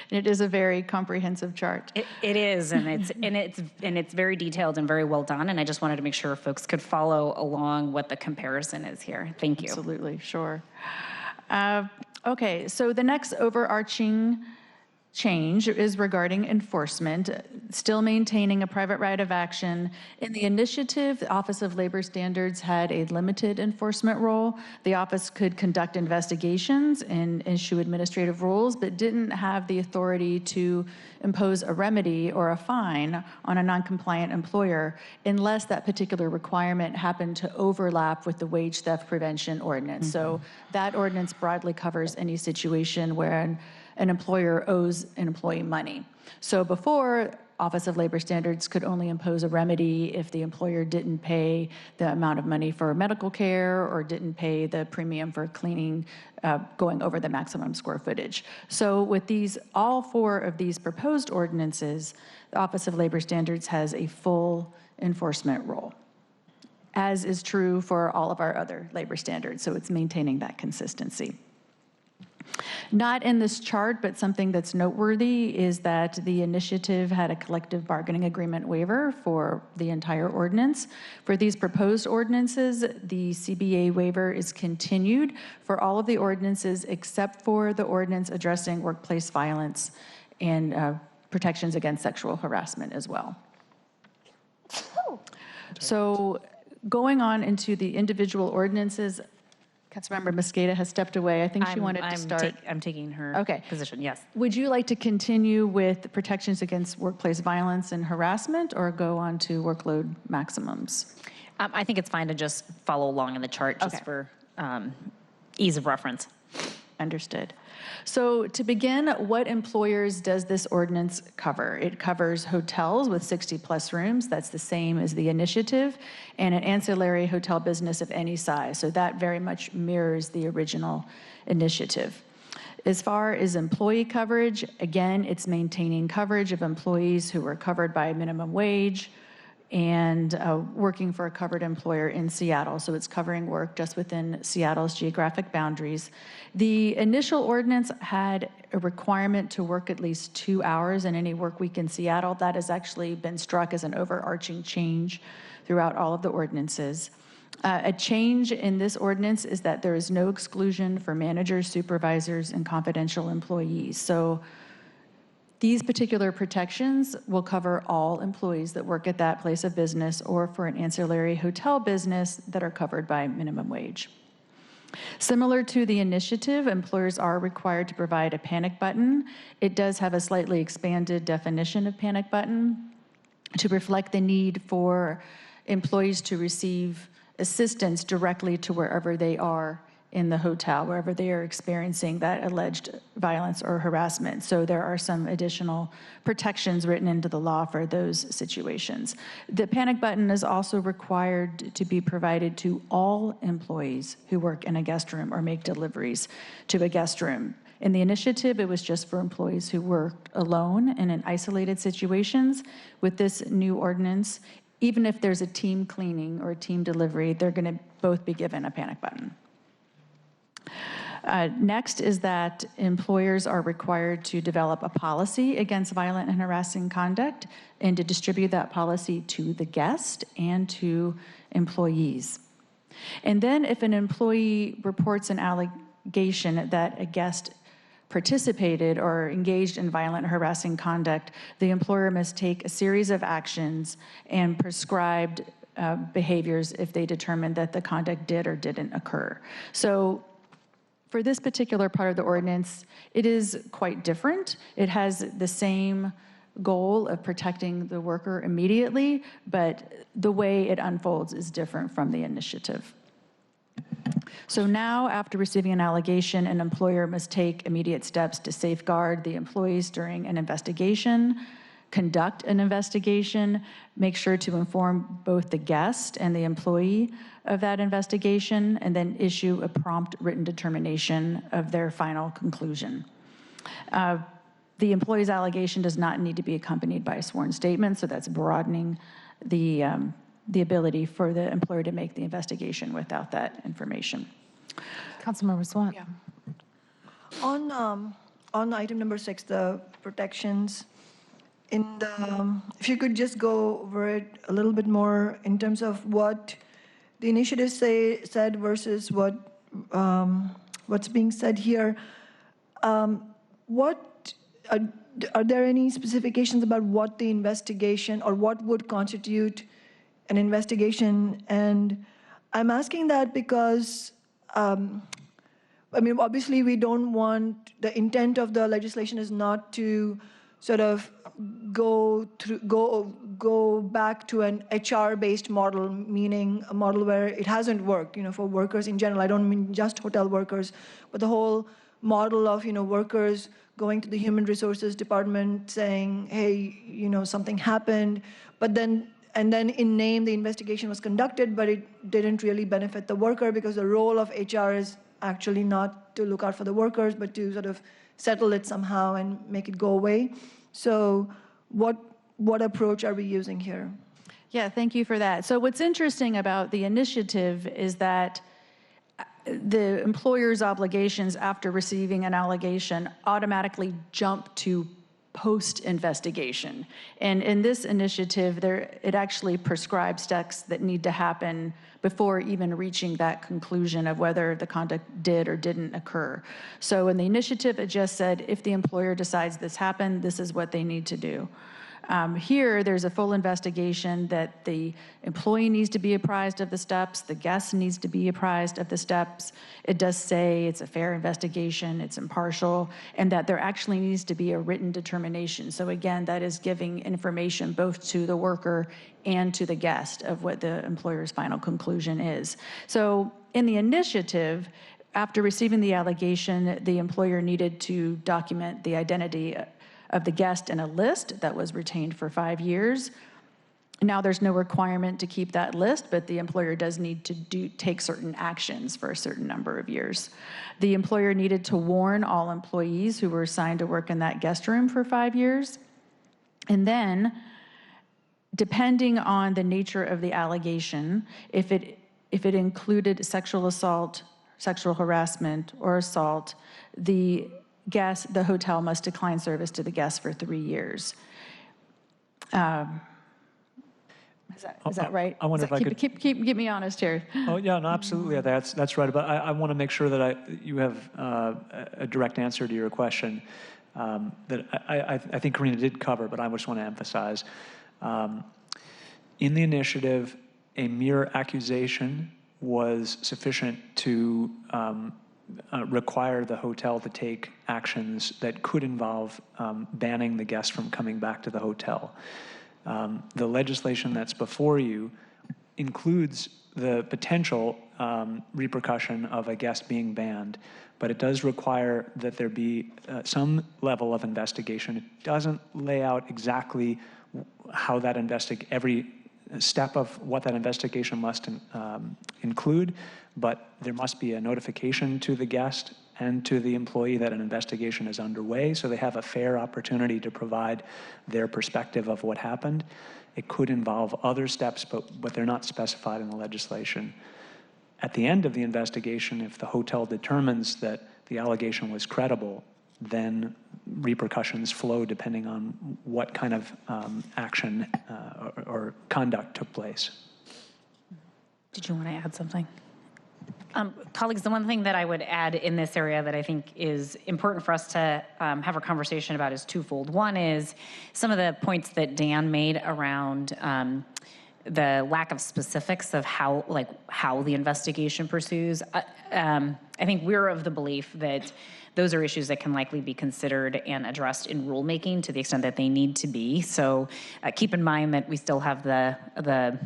It is a very comprehensive chart. It is, and it's very detailed and very well done. And I just wanted to make sure folks could follow along what the comparison is here. Thank you. Absolutely, sure. Okay, so the next overarching change is regarding enforcement. still maintaining a private right of action. In the initiative, the Office of Labor Standards had a limited enforcement role. The office could conduct investigations and issue administrative rules, but didn't have the authority to impose a remedy or a fine on a non-compliant employer unless that particular requirement happened to overlap with the wage theft prevention ordinance. So that ordinance broadly covers any situation where an employer owes an employee money. So before, Office of Labor Standards could only impose a remedy if the employer didn't pay the amount of money for medical care or didn't pay the premium for cleaning going over the maximum square footage. So with all four of these proposed ordinances, the Office of Labor Standards has a full enforcement role, as is true for all of our other labor standards. So it's maintaining that consistency. Not in this chart, but something that's noteworthy is that the initiative had a collective bargaining agreement waiver for the entire ordinance. For these proposed ordinances, the CBA waiver is continued for all of the ordinances except for the ordinance addressing workplace violence and protections against sexual harassment as well. So going on into the individual ordinances, Councilmember Mosqueda has stepped away. I think she wanted to start. I'm taking her position, yes. Would you like to continue with protections against workplace violence and harassment or go on to workload maximums? I think it's fine to just follow along in the chart just for ease of reference. Understood. So to begin, what employers does this ordinance cover? It covers hotels with 60+ rooms. That's the same as the initiative, and an ancillary hotel business of any size. So that very much mirrors the original initiative. As far as employee coverage, again, it's maintaining coverage of employees who are covered by minimum wage and working for a covered employer in Seattle. So it's covering work just within Seattle's geographic boundaries. The initial ordinance had a requirement to work at least 2 hours in any work week in Seattle. That has actually been struck as an overarching change throughout all of the ordinances. A change in this ordinance is that there is no exclusion for managers, supervisors, and confidential employees. So these particular protections will cover all employees that work at that place of business or for an ancillary hotel business that are covered by minimum wage. Similar to the initiative, employers are required to provide a panic button. It does have a slightly expanded definition of panic button to reflect the need for employees to receive assistance directly to wherever they are in the hotel, wherever they are experiencing that alleged violence or harassment. So there are some additional protections written into the law for those situations. The panic button is also required to be provided to all employees who work in a guest room or make deliveries to a guest room. In the initiative, it was just for employees who worked alone and in isolated situations. With this new ordinance, even if there's a team cleaning or a team delivery, they're going to both be given a panic button. Next is that employers are required to develop a policy against violent and harassing conduct and to distribute that policy to the guest and to employees. And then if an employee reports an allegation that a guest participated or engaged in violent or harassing conduct, the employer must take a series of actions and prescribed behaviors if they determine that the conduct did or didn't occur. So for this particular part of the ordinance, it is quite different. It has the same goal of protecting the worker immediately, but the way it unfolds is different from the initiative. So now, after receiving an allegation, an employer must take immediate steps to safeguard the employees during an investigation, conduct an investigation, make sure to inform both the guest and the employee of that investigation, and then issue a prompt written determination of their final conclusion. The employee's allegation does not need to be accompanied by a sworn statement, so that's broadening the ability for the employer to make the investigation without that information. Councilmember Swan. Yeah. On item number 6, the protections, if you could just go over it a little bit more in terms of what the initiative said versus what's being said here. What are there any specifications about what the investigation or what would constitute an investigation? And I'm asking that because, I mean, obviously we don't want, the intent of the legislation is not to sort of go back to an HR-based model, meaning a model where it hasn't worked, for workers in general. I don't mean just hotel workers, but the whole model of, workers going to the human resources department saying, hey, something happened, and then in name the investigation was conducted, but it didn't really benefit the worker because the role of HR is actually not to look out for the workers, but to sort of settle it somehow and make it go away. So what approach are we using here? Yeah, thank you for that. So what's interesting about the initiative is that the employer's obligations after receiving an allegation automatically jump to post-investigation. And in this initiative, it actually prescribes steps that need to happen before even reaching that conclusion of whether the conduct did or didn't occur. So in the initiative, it just said, if the employer decides this happened, this is what they need to do. Here, there's a full investigation that the employee needs to be apprised of the steps, the guest needs to be apprised of the steps. It does say it's a fair investigation, it's impartial, and that there actually needs to be a written determination. So again, that is giving information both to the worker and to the guest of what the employer's final conclusion is. So in the initiative, after receiving the allegation, the employer needed to document the identity of the guest in a list that was retained for 5 years. Now there's no requirement to keep that list, but the employer does need to take certain actions for a certain number of years. The employer needed to warn all employees who were assigned to work in that guest room for 5 years. And then, depending on the nature of the allegation, if it included sexual assault, sexual harassment, or assault, the hotel must decline service to the guest for 3 years. Is that right? I wonder if I could keep me honest here. Oh yeah, no, absolutely. That's right. But I want to make sure that you have a direct answer to your question that I think Karina did cover, but I just want to emphasize. In the initiative, a mere accusation was sufficient to require the hotel to take actions that could involve banning the guest from coming back to the hotel. The legislation that's before you includes the potential repercussion of a guest being banned, but it does require that there be some level of investigation. It doesn't lay out exactly how that every step of what that investigation must include, but there must be a notification to the guest and to the employee that an investigation is underway, so they have a fair opportunity to provide their perspective of what happened. It could involve other steps, but they're not specified in the legislation. At the end of the investigation, if the hotel determines that the allegation was credible, then repercussions flow depending on what kind of action or conduct took place. Did you want to add something? Colleagues, the one thing that I would add in this area that I think is important for us to have a conversation about is twofold. One is some of the points that Dan made around the lack of specifics of how the investigation pursues. I think we're of the belief that those are issues that can likely be considered and addressed in rulemaking to the extent that they need to be. So keep in mind that we still have the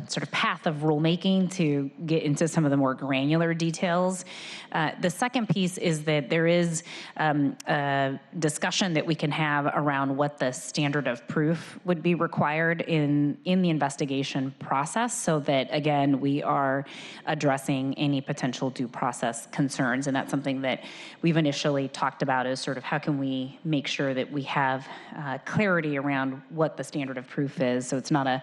sort of path of rulemaking to get into some of the more granular details. The second piece is that there is a discussion that we can have around what the standard of proof would be required in the investigation process, so that, again, we are addressing any potential due process concerns. And that's something that we've initially talked about, is sort of how can we make sure that we have clarity around what the standard of proof is, so it's not a,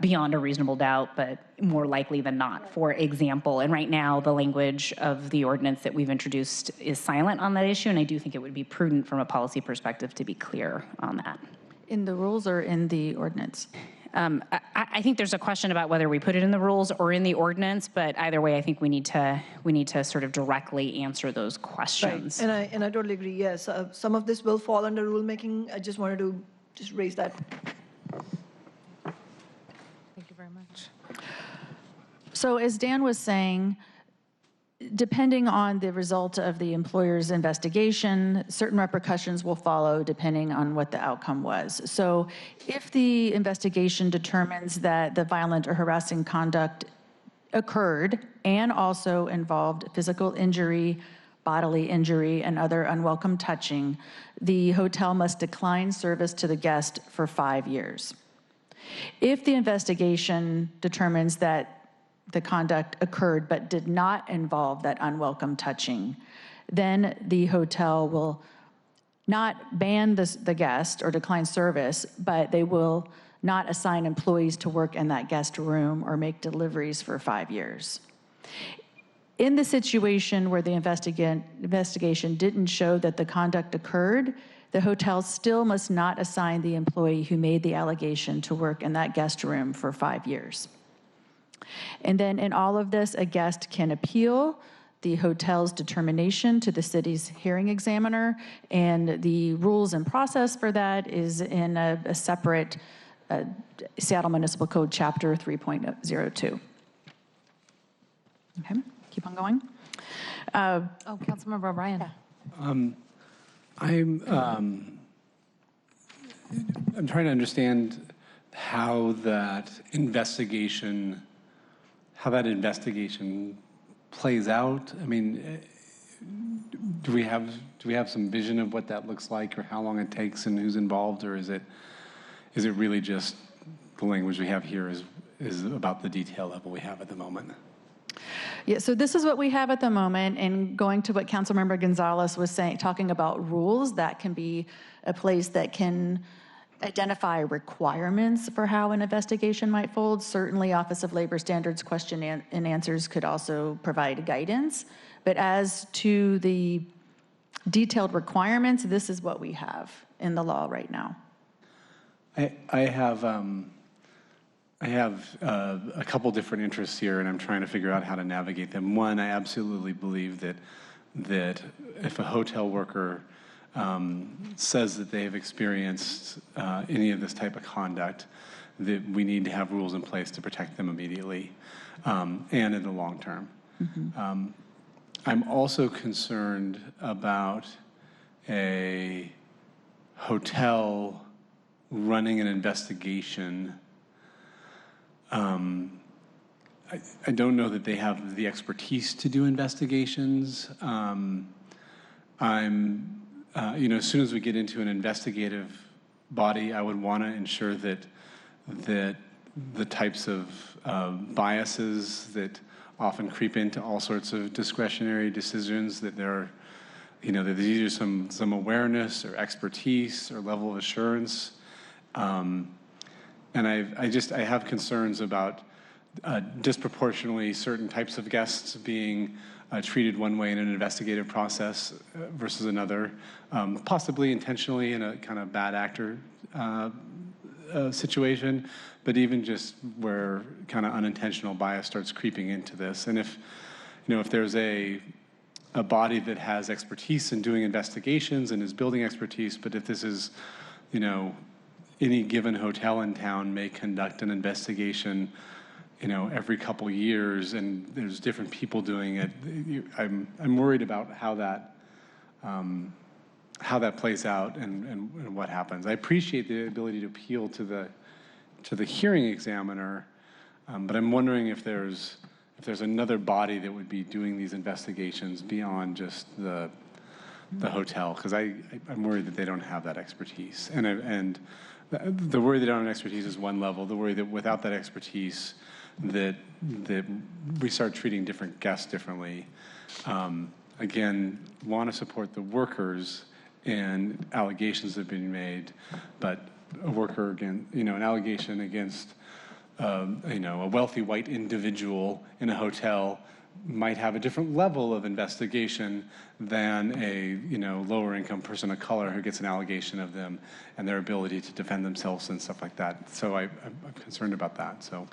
beyond a reasonable doubt, but more likely than not, for example. And right now, the language of the ordinance that we've introduced is silent on that issue, and I do think it would be prudent from a policy perspective to be clear on that. In the rules or in the ordinance? I think there's a question about whether we put it in the rules or in the ordinance, but either way, I think we need to sort of directly answer those questions. Right. And I totally agree. Yes, some of this will fall under rulemaking. I just wanted to just raise that. Thank you very much. So as Dan was saying, depending on the result of the employer's investigation, certain repercussions will follow depending on what the outcome was. So if the investigation determines that the violent or harassing conduct occurred and also involved physical injury, bodily injury, and other unwelcome touching, the hotel must decline service to the guest for 5 years. If the investigation determines that the conduct occurred but did not involve that unwelcome touching, then the hotel will not ban the guest or decline service, but they will not assign employees to work in that guest room or make deliveries for 5 years. In the situation where the investigation didn't show that the conduct occurred, the hotel still must not assign the employee who made the allegation to work in that guest room for 5 years. And then in all of this, a guest can appeal the hotel's determination to the city's hearing examiner, and the rules and process for that is in a separate Seattle Municipal Code Chapter 3.02. Okay, keep on going. Councilmember O'Brien. I'm trying to understand how that investigation plays out. I mean, do we have some vision of what that looks like, or how long it takes, and who's involved, or is it really just the language we have here is about the detail level we have at the moment? Yeah, so this is what we have at the moment, and going to what Councilmember Gonzalez was saying, talking about rules, that can be a place that can identify requirements for how an investigation might fold. Certainly, Office of Labor Standards question and answers could also provide guidance. But as to the detailed requirements, this is what we have in the law right now. I have a couple different interests here, and I'm trying to figure out how to navigate them. One, I absolutely believe that if a hotel worker says that they have experienced any of this type of conduct, that we need to have rules in place to protect them immediately and in the long term. Mm-hmm. I'm also concerned about a hotel running an investigation. I don't know that they have the expertise to do investigations. As soon as we get into an investigative body, I would want to ensure that the types of biases that often creep into all sorts of discretionary decisions, that there's either some awareness or expertise or level of assurance. And I have concerns about disproportionately certain types of guests being treated one way in an investigative process versus another, possibly intentionally in a kind of bad actor situation, but even just where kind of unintentional bias starts creeping into this. And if there's a body that has expertise in doing investigations and is building expertise, but if this is, any given hotel in town may conduct an investigation every couple years, and there's different people doing it. I'm worried about how that plays out and what happens. I appreciate the ability to appeal to the hearing examiner, but I'm wondering if there's another body that would be doing these investigations beyond just the hotel, because I'm worried that they don't have that expertise. And the worry they don't have expertise is one level. The worry that without that expertise, that we start treating different guests differently. Again, want to support the workers and allegations that have been made, but a worker again, an allegation against a wealthy white individual in a hotel might have a different level of investigation than a lower income person of color who gets an allegation of them and their ability to defend themselves and stuff like that. So I'm concerned about that. So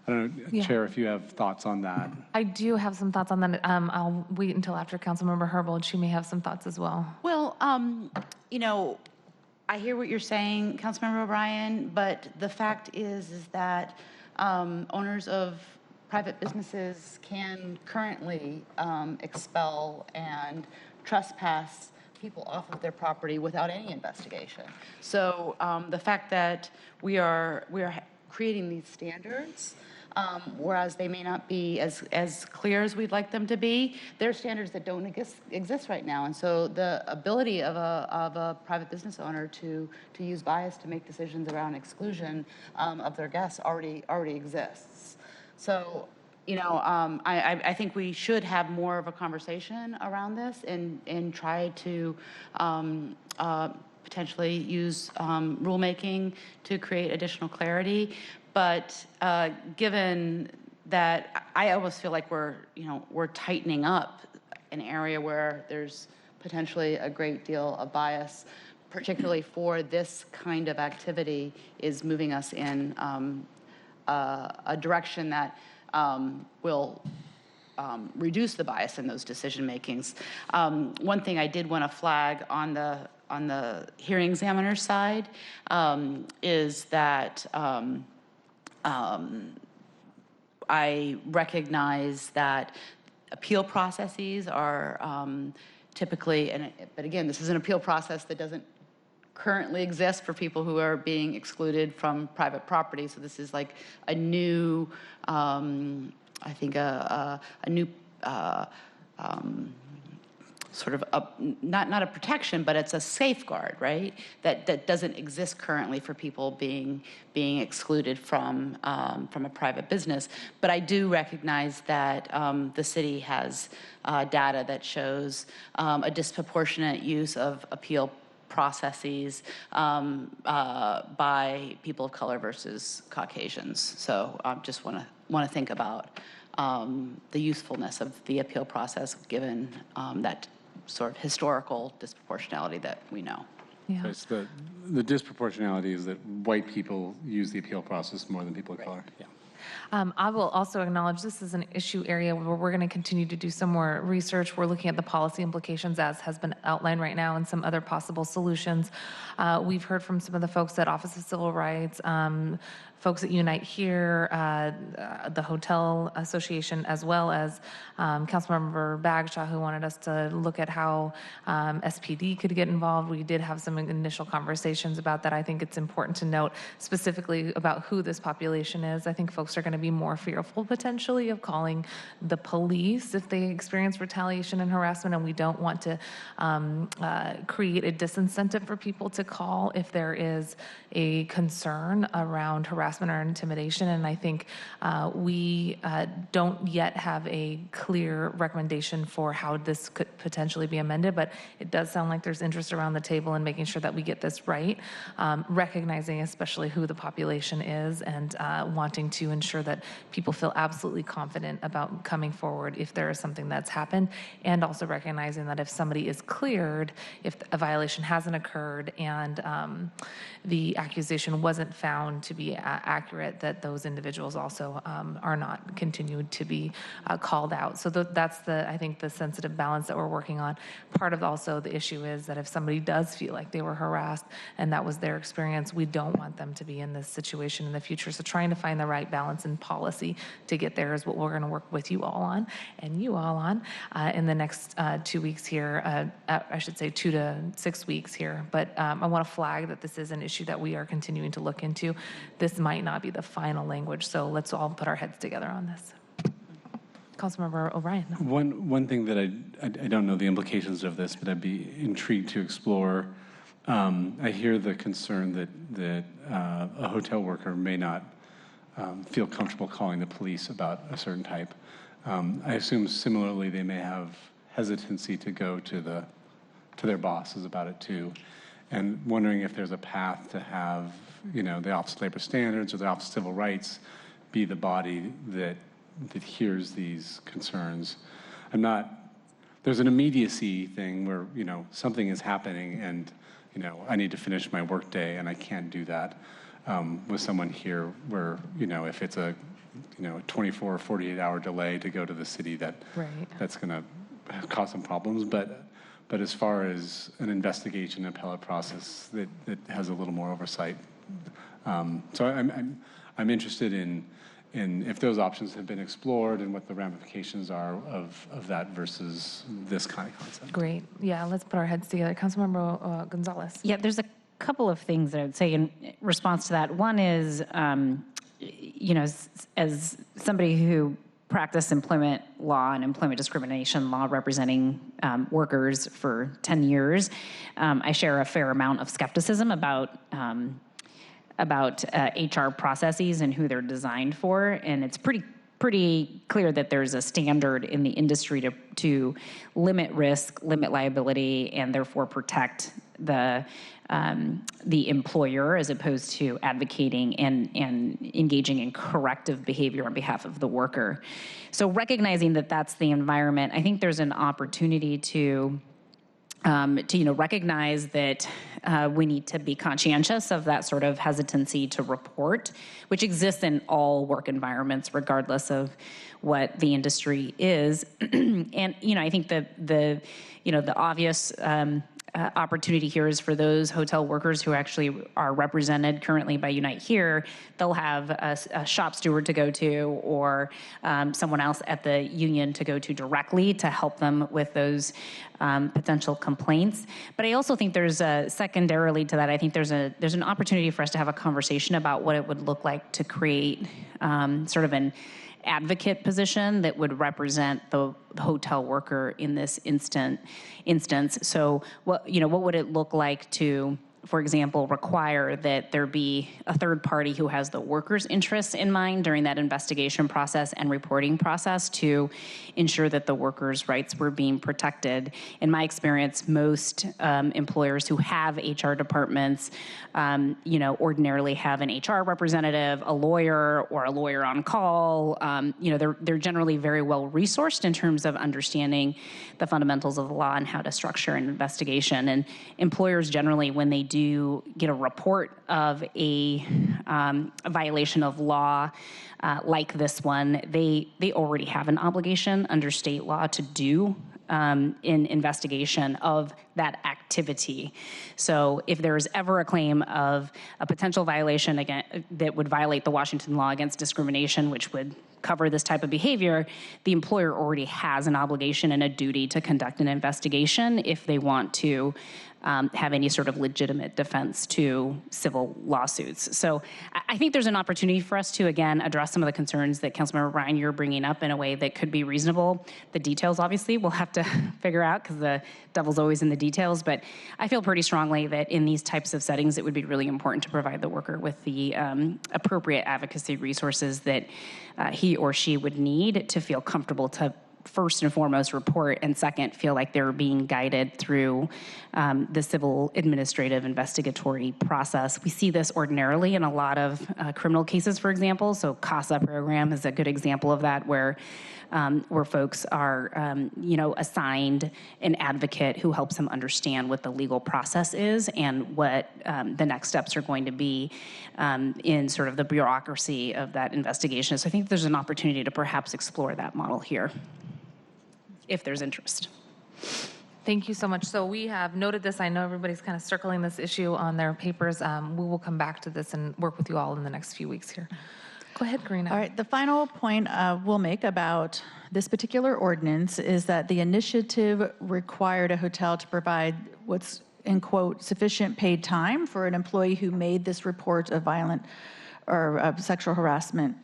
I don't know, Yeah. Chair, if you have thoughts on that. I do have some thoughts on that. I'll wait until after Councilmember Herbold. She may have some thoughts as well. Well, I hear what you're saying, Councilmember O'Brien, but the fact is that owners of private businesses can currently expel and trespass people off of their property without any investigation. So the fact that we are creating these standards, whereas they may not be as clear as we'd like them to be, they're standards that don't exist right now. And so the ability of a private business owner to use bias to make decisions around exclusion of their guests already exists. So, I think we should have more of a conversation around this and try to potentially use rulemaking to create additional clarity. But given that, I almost feel like we're tightening up an area where there's potentially a great deal of bias, particularly for this kind of activity, is moving us in a direction that will reduce the bias in those decision makings. One thing I did want to flag on the hearing examiner side is that I recognize that appeal processes are typically, but again, this is an appeal process that doesn't currently exist for people who are being excluded from private property. So this is like a new, I think a new sort of not a protection, but it's a safeguard, right? That doesn't exist currently for people being excluded from a private business. But I do recognize that the city has data that shows a disproportionate use of appeal processes by people of color versus Caucasians. So just want to think about the usefulness of the appeal process given that sort of historical disproportionality that we know. Yeah. So it's the disproportionality is that white people use the appeal process more than people of color. Yeah. I will also acknowledge this is an issue area where we're going to continue to do some more research. We're looking at the policy implications as has been outlined right now and some other possible solutions. We've heard from some of the folks at Office of Civil Rights, folks at Unite Here, the Hotel Association, as well as Councilmember Bagshaw, who wanted us to look at how SPD could get involved. We did have some initial conversations about that. I think it's important to note specifically about who this population is. I think folks are going to be more fearful potentially of calling the police if they experience retaliation and harassment, and we don't want to create a disincentive for people to call if there is a concern around harassment or intimidation. And I think we don't yet have a clear recommendation for how this could potentially be amended, but it does sound like there's interest around the table in making sure that we get this right, recognizing especially who the population is and wanting to ensure that people feel absolutely confident about coming forward if there is something that's happened, and also recognizing that if somebody is cleared, if a violation hasn't occurred and the accusation wasn't found to be accurate, that those individuals also are not continued to be called out. So that's I think the sensitive balance that we're working on. Part of also the issue is that if somebody does feel like they were harassed and that was their experience, we don't want them to be in this situation in the future. So trying to find the right balance in policy to get there is what we're going to work with you all on and you all on in the next 2 weeks here. I should say 2 to 6 weeks here. But I want to flag that this is an issue that we are continuing to look into. This might not be the final language, so let's all put our heads together on this. Councilmember O'Brien. One thing that I don't know the implications of this, but I'd be intrigued to explore. I hear the concern that a hotel worker may not feel comfortable calling the police about a certain type. I assume similarly they may have hesitancy to go to their bosses about it too, and wondering if there's a path to have the Office of Labor Standards or the Office of Civil Rights be the body that hears these concerns. There's an immediacy thing where, something is happening and, I need to finish my workday and I can't do that with someone here where, if it's a, 24 or 48 hour delay to go to the city, that's going to cause some problems. But as far as an investigation appellate process that has a little more oversight. So I'm interested in if those options have been explored and what the ramifications are of that versus this kind of concept. Great. Yeah, let's put our heads together. Councilmember Gonzalez. Yeah, there's a couple of things that I would say in response to that. One is, as somebody who practiced employment law and employment discrimination law representing workers for 10 years, I share a fair amount of skepticism about HR processes and who they're designed for, and it's pretty clear that there's a standard in the industry to limit risk, limit liability, and therefore protect the employer as opposed to advocating and engaging in corrective behavior on behalf of the worker. So recognizing that that's the environment, I think there's an opportunity to recognize that we need to be conscientious of that sort of hesitancy to report, which exists in all work environments, regardless of what the industry is. And I think the obvious opportunity here is for those hotel workers who actually are represented currently by Unite Here. They'll have a shop steward to go to, or someone else at the union to go to directly to help them with those potential complaints. But I also think there's secondarily to that, I think there's an opportunity for us to have a conversation about what it would look like to create sort of an advocate position that would represent the hotel worker in this instance. So what would it look like to, for example, require that there be a third party who has the worker's interests in mind during that investigation process and reporting process to ensure that the worker's rights were being protected? In my experience, most employers who have HR departments, ordinarily have an HR representative, a lawyer, or a lawyer on call. They're generally very well resourced in terms of understanding the fundamentals of the law and how to structure an investigation. And employers generally, when they do get a report of a violation of law like this one, they already have an obligation under state law to do an investigation of that activity. So if there is ever a claim of a potential violation that would violate the Washington law against discrimination, which would cover this type of behavior, the employer already has an obligation and a duty to conduct an investigation if they want to have any sort of legitimate defense to civil lawsuits. So I think there's an opportunity for us to, again, address some of the concerns that Councilmember Bryan, you're bringing up in a way that could be reasonable. The details, obviously, we'll have to figure out because the devil's always in the details, but I feel pretty strongly that in these types of settings, it would be really important to provide the worker with the appropriate advocacy resources that he or she would need to feel comfortable to first and foremost report, and second, feel like they're being guided through the civil administrative investigatory process. We see this ordinarily in a lot of criminal cases, for example. So CASA program is a good example of that, where folks are assigned an advocate who helps them understand what the legal process is and what the next steps are going to be in sort of the bureaucracy of that investigation. So I think there's an opportunity to perhaps explore that model here, if there's interest. Thank you so much. So we have noted this. I know everybody's kind of circling this issue on their papers. We will come back to this and work with you all in the next few weeks here. Go ahead, Karina. All right, the final point we'll make about this particular ordinance is that the initiative required a hotel to provide what's, in quote, sufficient paid time for an employee who made this report of violent or sexual harassment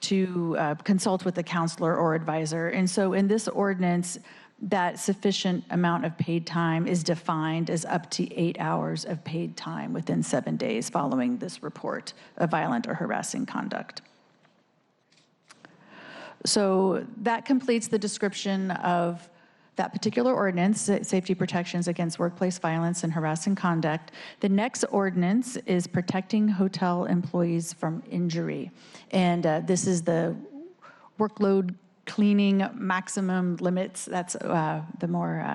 to consult with a counselor or advisor. And so in this ordinance, that sufficient amount of paid time is defined as up to 8 hours of paid time within 7 days following this report of violent or harassing conduct. So that completes the description of that particular ordinance, Safety Protections Against Workplace Violence and Harassing Conduct. The next ordinance is Protecting Hotel Employees from Injury. And this is the workload cleaning maximum limits. That's the more,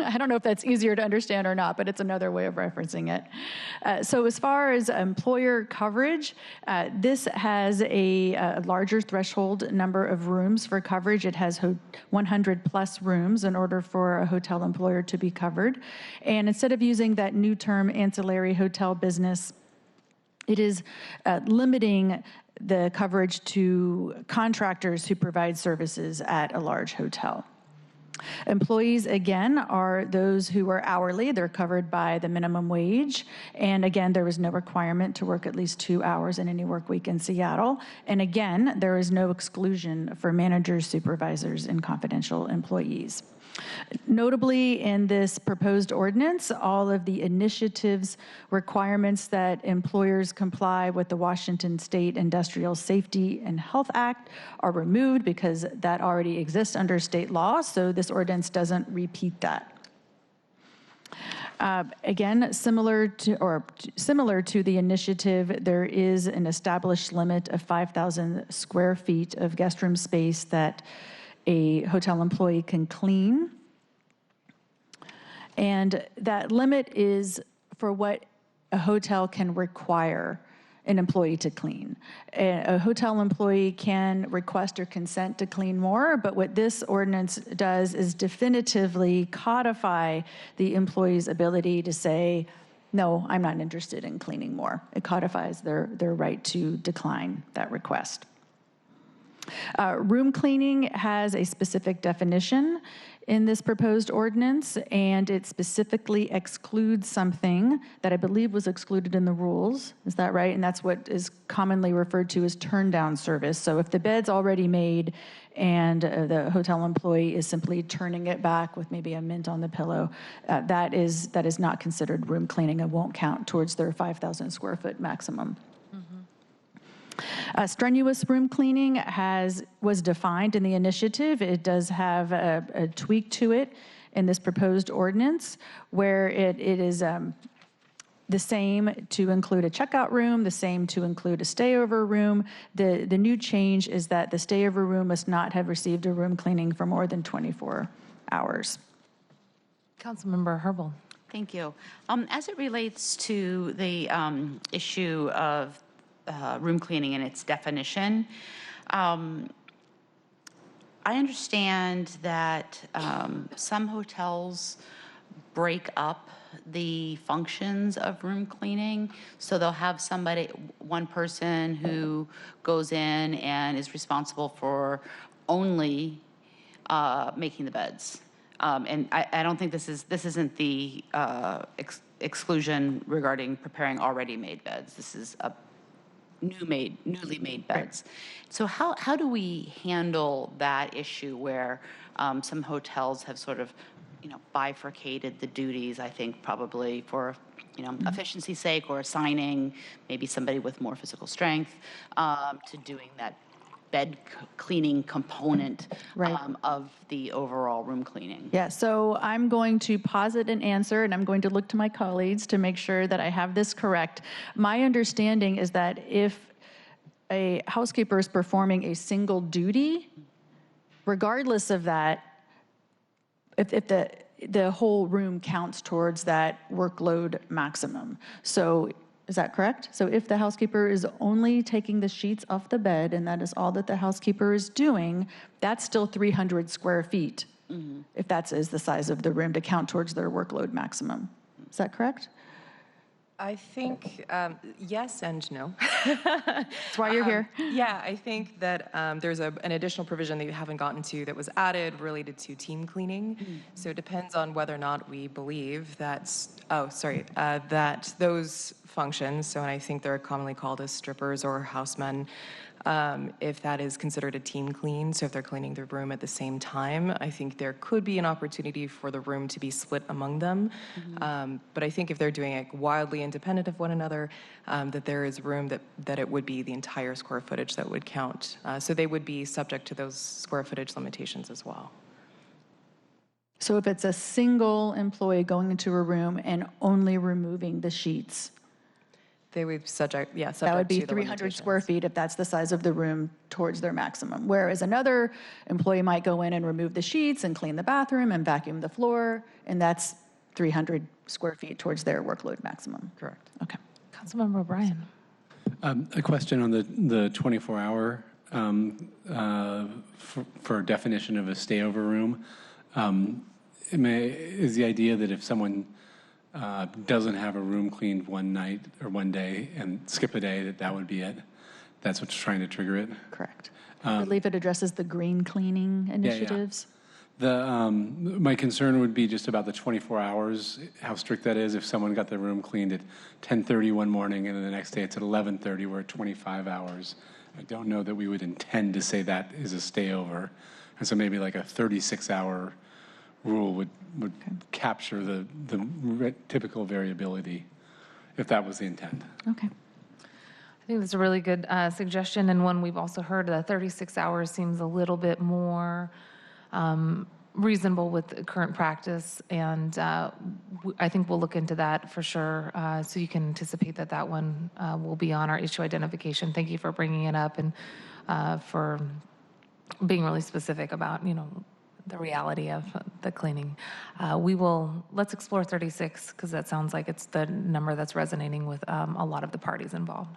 I don't know if that's easier to understand or not, but it's another way of referencing it. So as far as employer coverage, this has a larger threshold number of rooms for coverage. It has 100 plus rooms in order for a hotel employer to be covered. And instead of using that new term ancillary hotel business, it is limiting the coverage to contractors who provide services at a large hotel. Employees, again, are those who are hourly. They're covered by the minimum wage. And again, there is no requirement to work at least 2 hours in any work week in Seattle. And again, there is no exclusion for managers, supervisors, and confidential employees. Notably, in this proposed ordinance, all of the initiatives requirements that employers comply with the Washington State Industrial Safety and Health Act are removed because that already exists under state law, so this ordinance doesn't repeat that. Again, similar to the initiative, there is an established limit of 5,000 square feet of guest room space that a hotel employee can clean. And that limit is for what a hotel can require an employee to clean. A hotel employee can request or consent to clean more, but what this ordinance does is definitively codify the employee's ability to say, no, I'm not interested in cleaning more. It codifies their right to decline that request. Room cleaning has a specific definition in this proposed ordinance, and it specifically excludes something that I believe was excluded in the rules. Is that right? And that's what is commonly referred to as turn-down service. So if the bed's already made and the hotel employee is simply turning it back with maybe a mint on the pillow, that is not considered room cleaning and won't count towards their 5,000 square foot maximum. Strenuous room cleaning was defined in the initiative. It does have a tweak to it in this proposed ordinance where it is the same to include a checkout room, the same to include a stayover room. The new change is that the stayover room must not have received a room cleaning for more than 24 hours. Councilmember Herbal. Thank you. As it relates to the issue of room cleaning and its definition, I understand that some hotels break up the functions of room cleaning. So they'll have one person who goes in and is responsible for only making the beds. And I don't think this isn't the exclusion regarding preparing already made beds. This is a newly made beds. Right. So how do we handle that issue where some hotels have sort of, bifurcated the duties, I think probably for, efficiency's sake or assigning maybe somebody with more physical strength to doing that bed cleaning component of the overall room cleaning? Yeah, so I'm going to posit an answer, and I'm going to look to my colleagues to make sure that I have this correct. My understanding is that if a housekeeper is performing a single duty, regardless of that, if the whole room counts towards that workload maximum. So is that correct? So if the housekeeper is only taking the sheets off the bed and that is all that the housekeeper is doing, that's still 300 square feet, if that is the size of the room to count towards their workload maximum. Is that correct? I think yes and no. That's why you're here. Yeah, I think that there's an additional provision that you haven't gotten to that was added related to team cleaning. So it depends on whether or not we believe that those functions, so I think they're commonly called as strippers or housemen, if that is considered a team clean, so if they're cleaning the room at the same time, I think there could be an opportunity for the room to be split among them. But I think if they're doing it wildly independent of one another, that there is room that it would be the entire square footage that would count. So they would be subject to those square footage limitations as well. So if it's a single employee going into a room and only removing the sheets, They would subject, yeah, That would subject be to the 300 square limitations. feet if that's the size of the room towards their maximum. Whereas another employee might go in and remove the sheets and clean the bathroom and vacuum the floor, and that's 300 square feet towards their workload maximum. Correct. Okay. Councilmember O'Brien. A question on the 24-hour for definition of a stayover room. Is the idea that if someone doesn't have a room cleaned one night or one day and skip a day, that would be it? That's what's trying to trigger it? Correct. I believe it addresses the green cleaning initiatives. My concern would be just about the 24 hours, how strict that is. If someone got their room cleaned at 10:30 one morning and then the next day it's at 11:30, we're at 25 hours. I don't know that we would intend to say that is a stayover. And so maybe like a 36-hour rule would capture the typical variability, if that was the intent. Okay. I think that's a really good suggestion, and one we've also heard. 36 hours seems a little bit more reasonable with current practice, and I think we'll look into that for sure. So you can anticipate that one will be on our issue identification. Thank you for bringing it up and for being really specific about, the reality of the cleaning. Let's explore 36 because that sounds like it's the number that's resonating with a lot of the parties involved.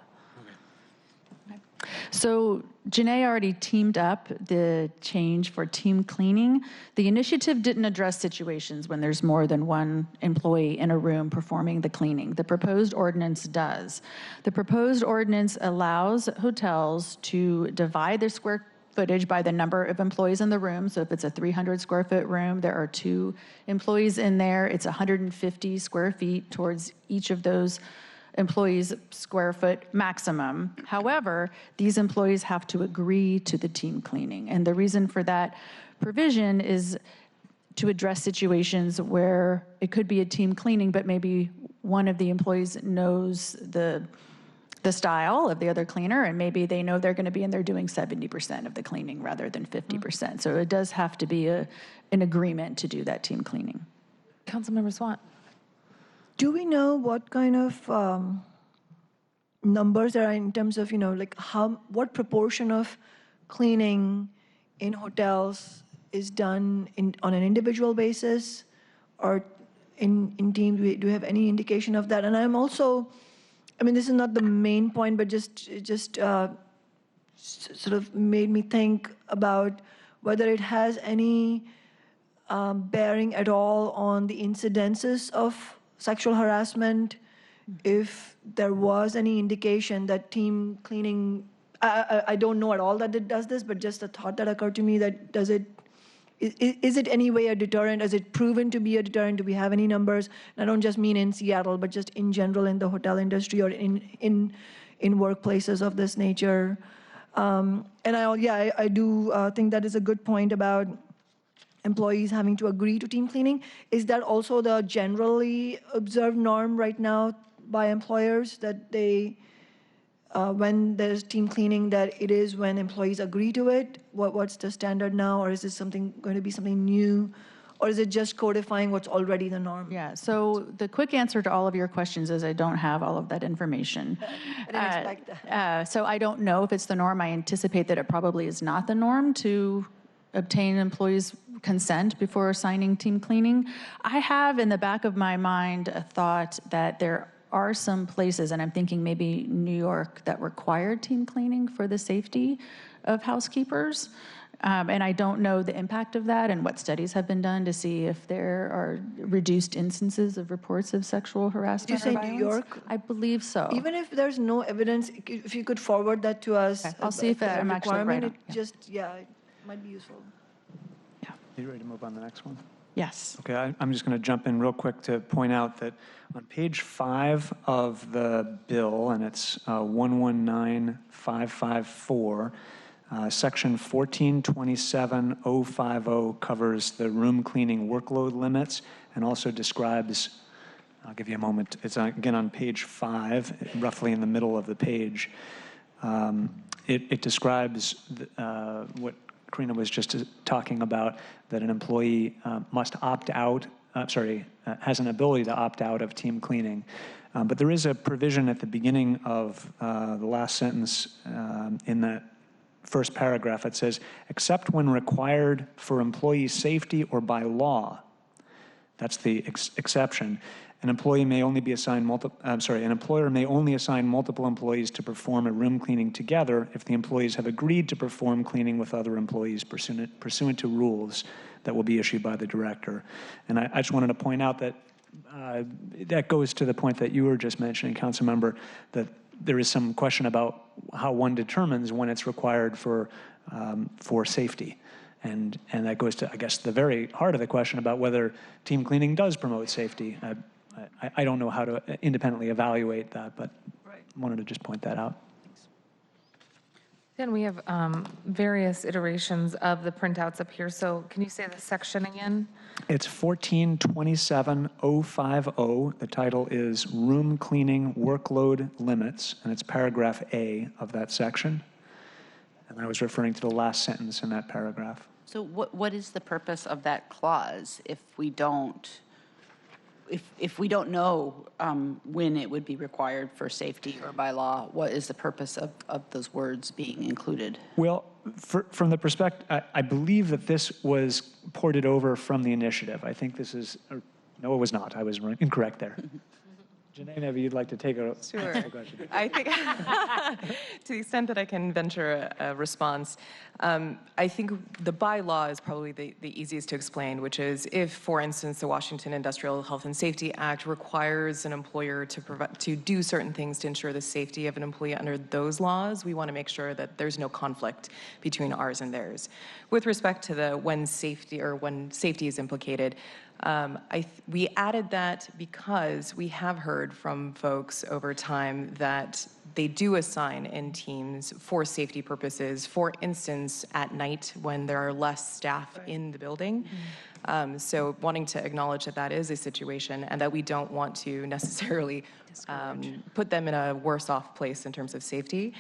So Janae already teamed up the change for team cleaning. The initiative didn't address situations when there's more than one employee in a room performing the cleaning. The proposed ordinance does. The proposed ordinance allows hotels to divide their square footage by the number of employees in the room. So if it's a 300 square foot room, there are 2 employees in there. It's 150 square feet towards each of those employees' square foot maximum. However, these employees have to agree to the team cleaning. And the reason for that provision is to address situations where it could be a team cleaning, but maybe one of the employees knows the style of the other cleaner, and maybe they know they're going to be in there doing 70% of the cleaning rather than 50%. So it does have to be an agreement to do that team cleaning. Councilmember Swant. Do we know what kind of numbers there are in terms of, what proportion of cleaning in hotels is done on an individual basis or in teams? Do we have any indication of that? And I'm also, this is not the main point, but just sort of made me think about whether it has any bearing at all on the incidences of sexual harassment, if there was any indication that team cleaning, I don't know at all that it does this, but just a thought that occurred to me that is it any way a deterrent? Is it proven to be a deterrent? Do we have any numbers? And I don't just mean in Seattle, but just in general in the hotel industry or in workplaces of this nature. And I do think that is a good point about employees having to agree to team cleaning. Is that also the generally observed norm right now by employers, that they, when there's team cleaning, that it is when employees agree to it? What's the standard now, or is this going to be something new, or is it just codifying what's already the norm? Yeah, so the quick answer to all of your questions is I don't have all of that information. I didn't expect that. So I don't know if it's the norm. I anticipate that it probably is not the norm to obtain employees' consent before signing team cleaning. I have in the back of my mind a thought that there are some places, and I'm thinking maybe New York, that require team cleaning for the safety of housekeepers. And I don't know the impact of that and what studies have been done to see if there are reduced instances of reports of sexual harassment. Did you or say New violence. York? I believe so. Even if there's no evidence, if you could forward that to us. Okay, I'll see if I'm actually right on- it might be useful. Are you ready to move on to the next one? Yes. Okay, I'm just going to jump in real quick to point out that on page 5 of the bill, and it's 119554, section 1427050 covers the room cleaning workload limits and also describes, I'll give you a moment, it's again on page 5, roughly in the middle of the page. It describes what Karina was just talking about, that an employee must opt out, has an ability to opt out of team cleaning. But there is a provision at the beginning of the last sentence in that first paragraph that says, except when required for employee safety or by law. That's the exception. An employer may only assign multiple employees to perform a room cleaning together if the employees have agreed to perform cleaning with other employees pursuant to rules that will be issued by the director. And I just wanted to point out that that goes to the point that you were just mentioning, Councilmember, that there is some question about how one determines when it's required for safety. And that goes to, I guess, the very heart of the question about whether team cleaning does promote safety. I don't know how to independently evaluate that, but wanted to just point that out. Then we have various iterations of the printouts up here. So can you say the section again? It's 1427050. The title is Room Cleaning Workload Limits, and it's paragraph A of that section. And I was referring to the last sentence in that paragraph. So what is the purpose of that clause if we don't know when it would be required for safety or by law? What is the purpose of those words being included? Well, from the perspective, I believe that this was ported over from the initiative. I think this is, no, it was not. I was incorrect there. Janae, maybe you'd like to take a Sure. question. I think, to the extent that I can venture a response, I think the bylaw is probably the easiest to explain, which is if, for instance, the Washington Industrial Health and Safety Act requires an employer to do certain things to ensure the safety of an employee under those laws, we want to make sure that there's no conflict between ours and theirs. With respect to the when safety is implicated, we added that because we have heard from folks over time that they do assign in teams for safety purposes, for instance, at night when there are less staff in the building. So wanting to acknowledge that that is a situation and that we don't want to necessarily put them in a worse off place in terms of safety.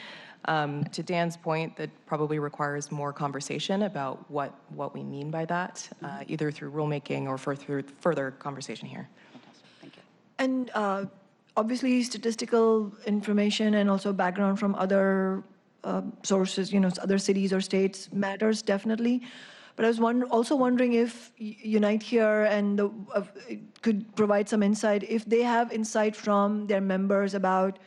To Dan's point, that probably requires more conversation about what we mean by that, either through rulemaking or through further conversation here. Thank you. And obviously, statistical information and also background from other sources, other cities or states matters definitely. But I was also wondering if Unite Here and could provide some insight, if they have insight from their members about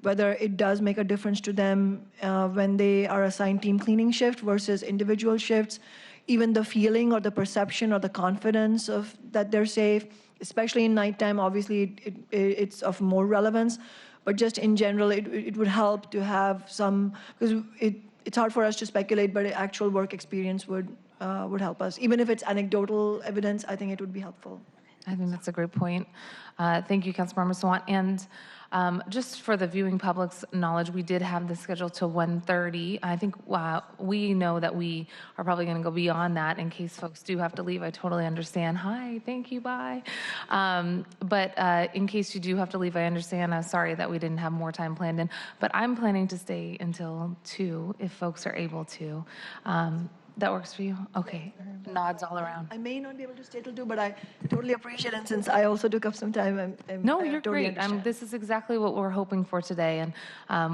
whether it does make a difference to them when they are assigned team cleaning shift versus individual shifts, even the feeling or the perception or the confidence of that they're safe, especially in nighttime. Obviously, it's of more relevance, but just in general, it would help to have some, because it's hard for us to speculate, but actual work experience would help us. Even if it's anecdotal evidence, I think it would be helpful. I think that's a great point. Thank you, Councilmember Sawant. And just for the viewing public's knowledge, we did have this scheduled to 1:30. I think we know that we are probably going to go beyond that in case folks do have to leave. I totally understand. Hi, thank you, bye. But in case you do have to leave, I understand. I'm sorry that we didn't have more time planned in. But I'm planning to stay until 2 if folks are able to. That works for you? Okay. Nods all around. I may not be able to stay till 2, but I totally appreciate it. And since I also took up some time, No, I you're totally great. understand. This is exactly what we're hoping for today. And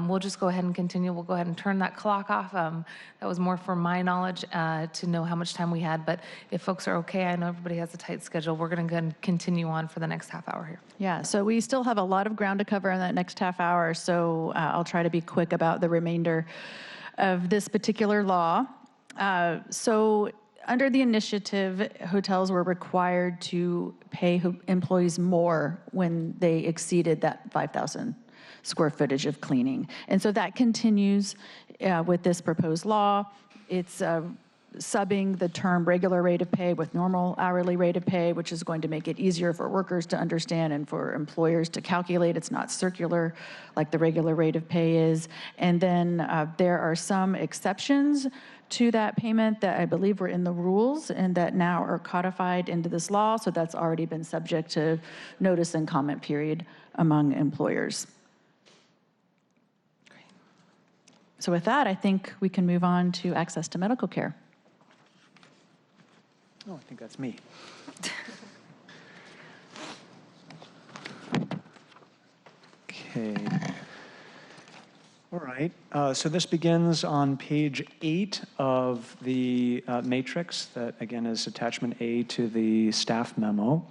we'll just go ahead and continue. We'll go ahead and turn that clock off. That was more for my knowledge to know how much time we had. But if folks are okay, I know everybody has a tight schedule. We're going to continue on for the next half hour here. Yeah, so we still have a lot of ground to cover in that next half hour. So I'll try to be quick about the remainder of this particular law. So under the initiative, hotels were required to pay employees more when they exceeded that 5,000 square footage of cleaning. And so that continues with this proposed law. It's subbing the term regular rate of pay with normal hourly rate of pay, which is going to make it easier for workers to understand and for employers to calculate. It's not circular like the regular rate of pay is. And then there are some exceptions to that payment that I believe were in the rules and that now are codified into this law. So that's already been subject to notice and comment period among employers. So with that, I think we can move on to access to medical care. Oh, I think that's me. Okay. All right. So this begins on page 8 of the matrix that, again, is attachment A to the staff memo.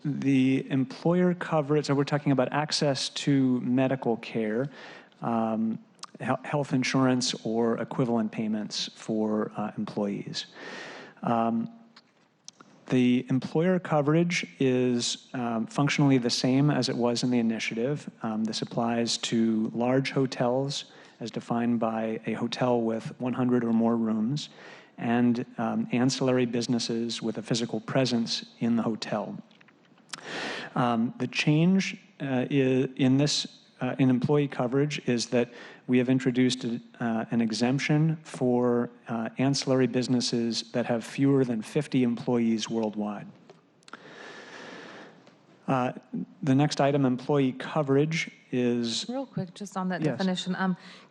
The employer coverage, so we're talking about access to medical care, health insurance, or equivalent payments for employees. The employer coverage is functionally the same as it was in the initiative. This applies to large hotels as defined by a hotel with 100 or more rooms, and ancillary businesses with a physical presence in the hotel. The change in employee coverage is that we have introduced an exemption for ancillary businesses that have fewer than 50 employees worldwide. The next item, employee coverage, is... Real quick, just on that Yes. definition,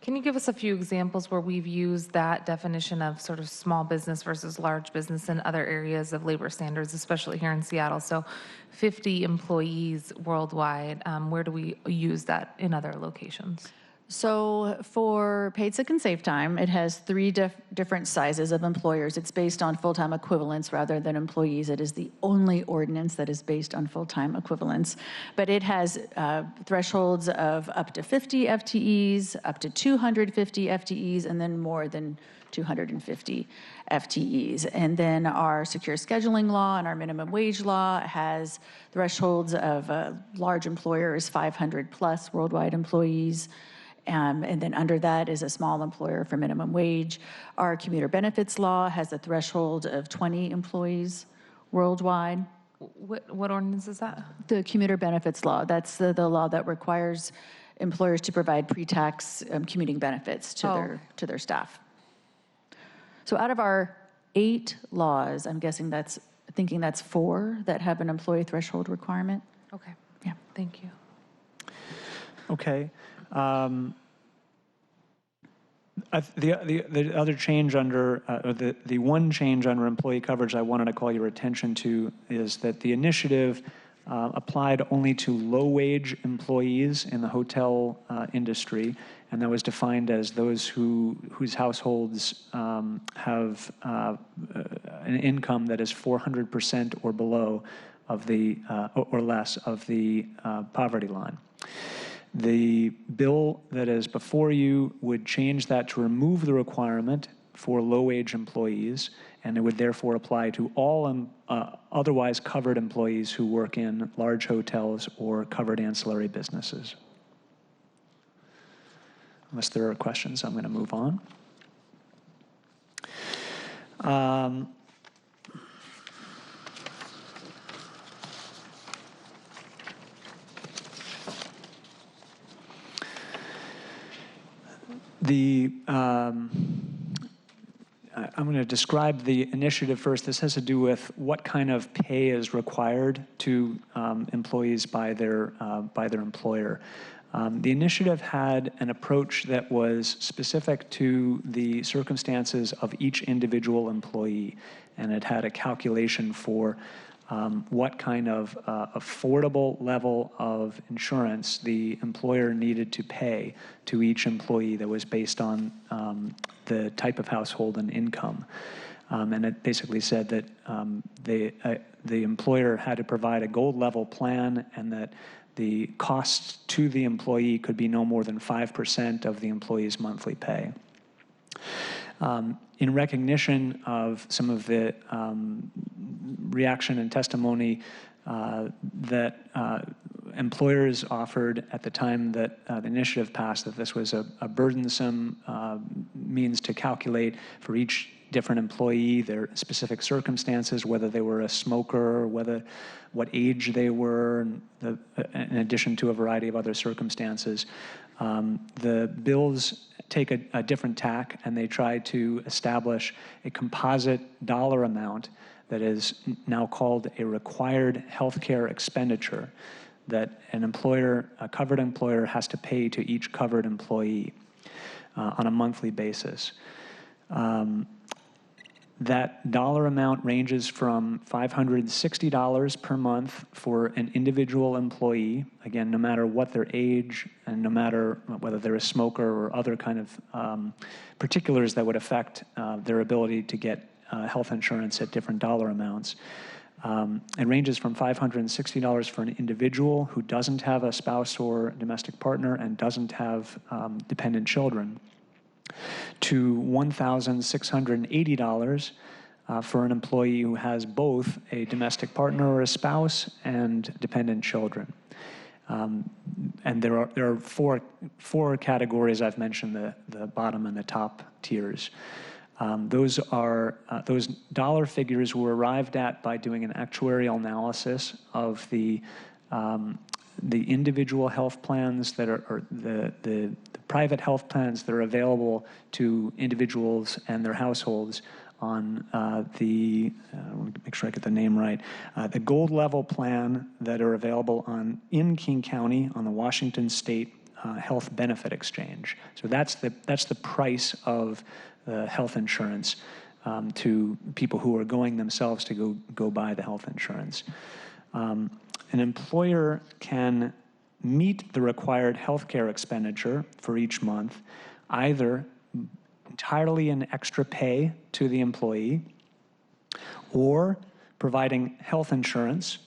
can you give us a few examples where we've used that definition of sort of small business versus large business in other areas of labor standards, especially here in Seattle? So 50 employees worldwide, where do we use that in other locations? So for paid sick and safe time, it has three different sizes of employers. It's based on full-time equivalents rather than employees. It is the only ordinance that is based on full-time equivalents. But it has thresholds of up to 50 FTEs, up to 250 FTEs, and then more than 250 FTEs. And then our secure scheduling law and our minimum wage law has thresholds of large employers, 500 plus worldwide employees. And then under that is a small employer for minimum wage. Our commuter benefits law has a threshold of 20 employees worldwide. What ordinance is that? The commuter benefits law. That's the law that requires employers to provide pre-tax commuting benefits to their staff. So out of our 8 laws, I'm thinking that's 4 that have an employee threshold requirement. Okay. Yeah. Thank you. Okay. The other change under, or the one change under employee coverage I wanted to call your attention to is that the initiative applied only to low-wage employees in the hotel industry, and that was defined as those whose households have an income that is 400% or below of the or less of the poverty line. The bill that is before you would change that to remove the requirement for low-wage employees, and it would therefore apply to all otherwise covered employees who work in large hotels or covered ancillary businesses. Unless there are questions, I'm going to move on. I'm going to describe the initiative first. This has to do with what kind of pay is required to employees by their employer. The initiative had an approach that was specific to the circumstances of each individual employee, and it had a calculation for what kind of affordable level of insurance the employer needed to pay to each employee that was based on the type of household and income. And it basically said that the employer had to provide a gold level plan, and that the costs to the employee could be no more than 5% of the employee's monthly pay. In recognition of some of the reaction and testimony that employers offered at the time that the initiative passed, that this was a burdensome means to calculate for each different employee their specific circumstances, whether they were a smoker, what age they were, in addition to a variety of other circumstances. The bills take a different tack, and they try to establish a composite dollar amount that is now called a required healthcare expenditure that a covered employer has to pay to each covered employee on a monthly basis. That dollar amount ranges from $560 per month for an individual employee, again, no matter what their age and no matter whether they're a smoker or other kind of particulars that would affect their ability to get health insurance at different dollar amounts. It ranges from $560 for an individual who doesn't have a spouse or domestic partner and doesn't have dependent children, to $1,680 for an employee who has both a domestic partner or a spouse and dependent children. And there are four categories. I've mentioned the bottom and the top tiers. Those dollar figures were arrived at by doing an actuarial analysis of the individual health plans that are, or the private health plans that are available to individuals and their households on let me make sure I get the name right, the gold level plan that are available in King County on the Washington State Health Benefit Exchange. So that's the price of health insurance to people who are going themselves to go buy the health insurance. An employer can meet the required health care expenditure for each month, either entirely in extra pay to the employee or providing health insurance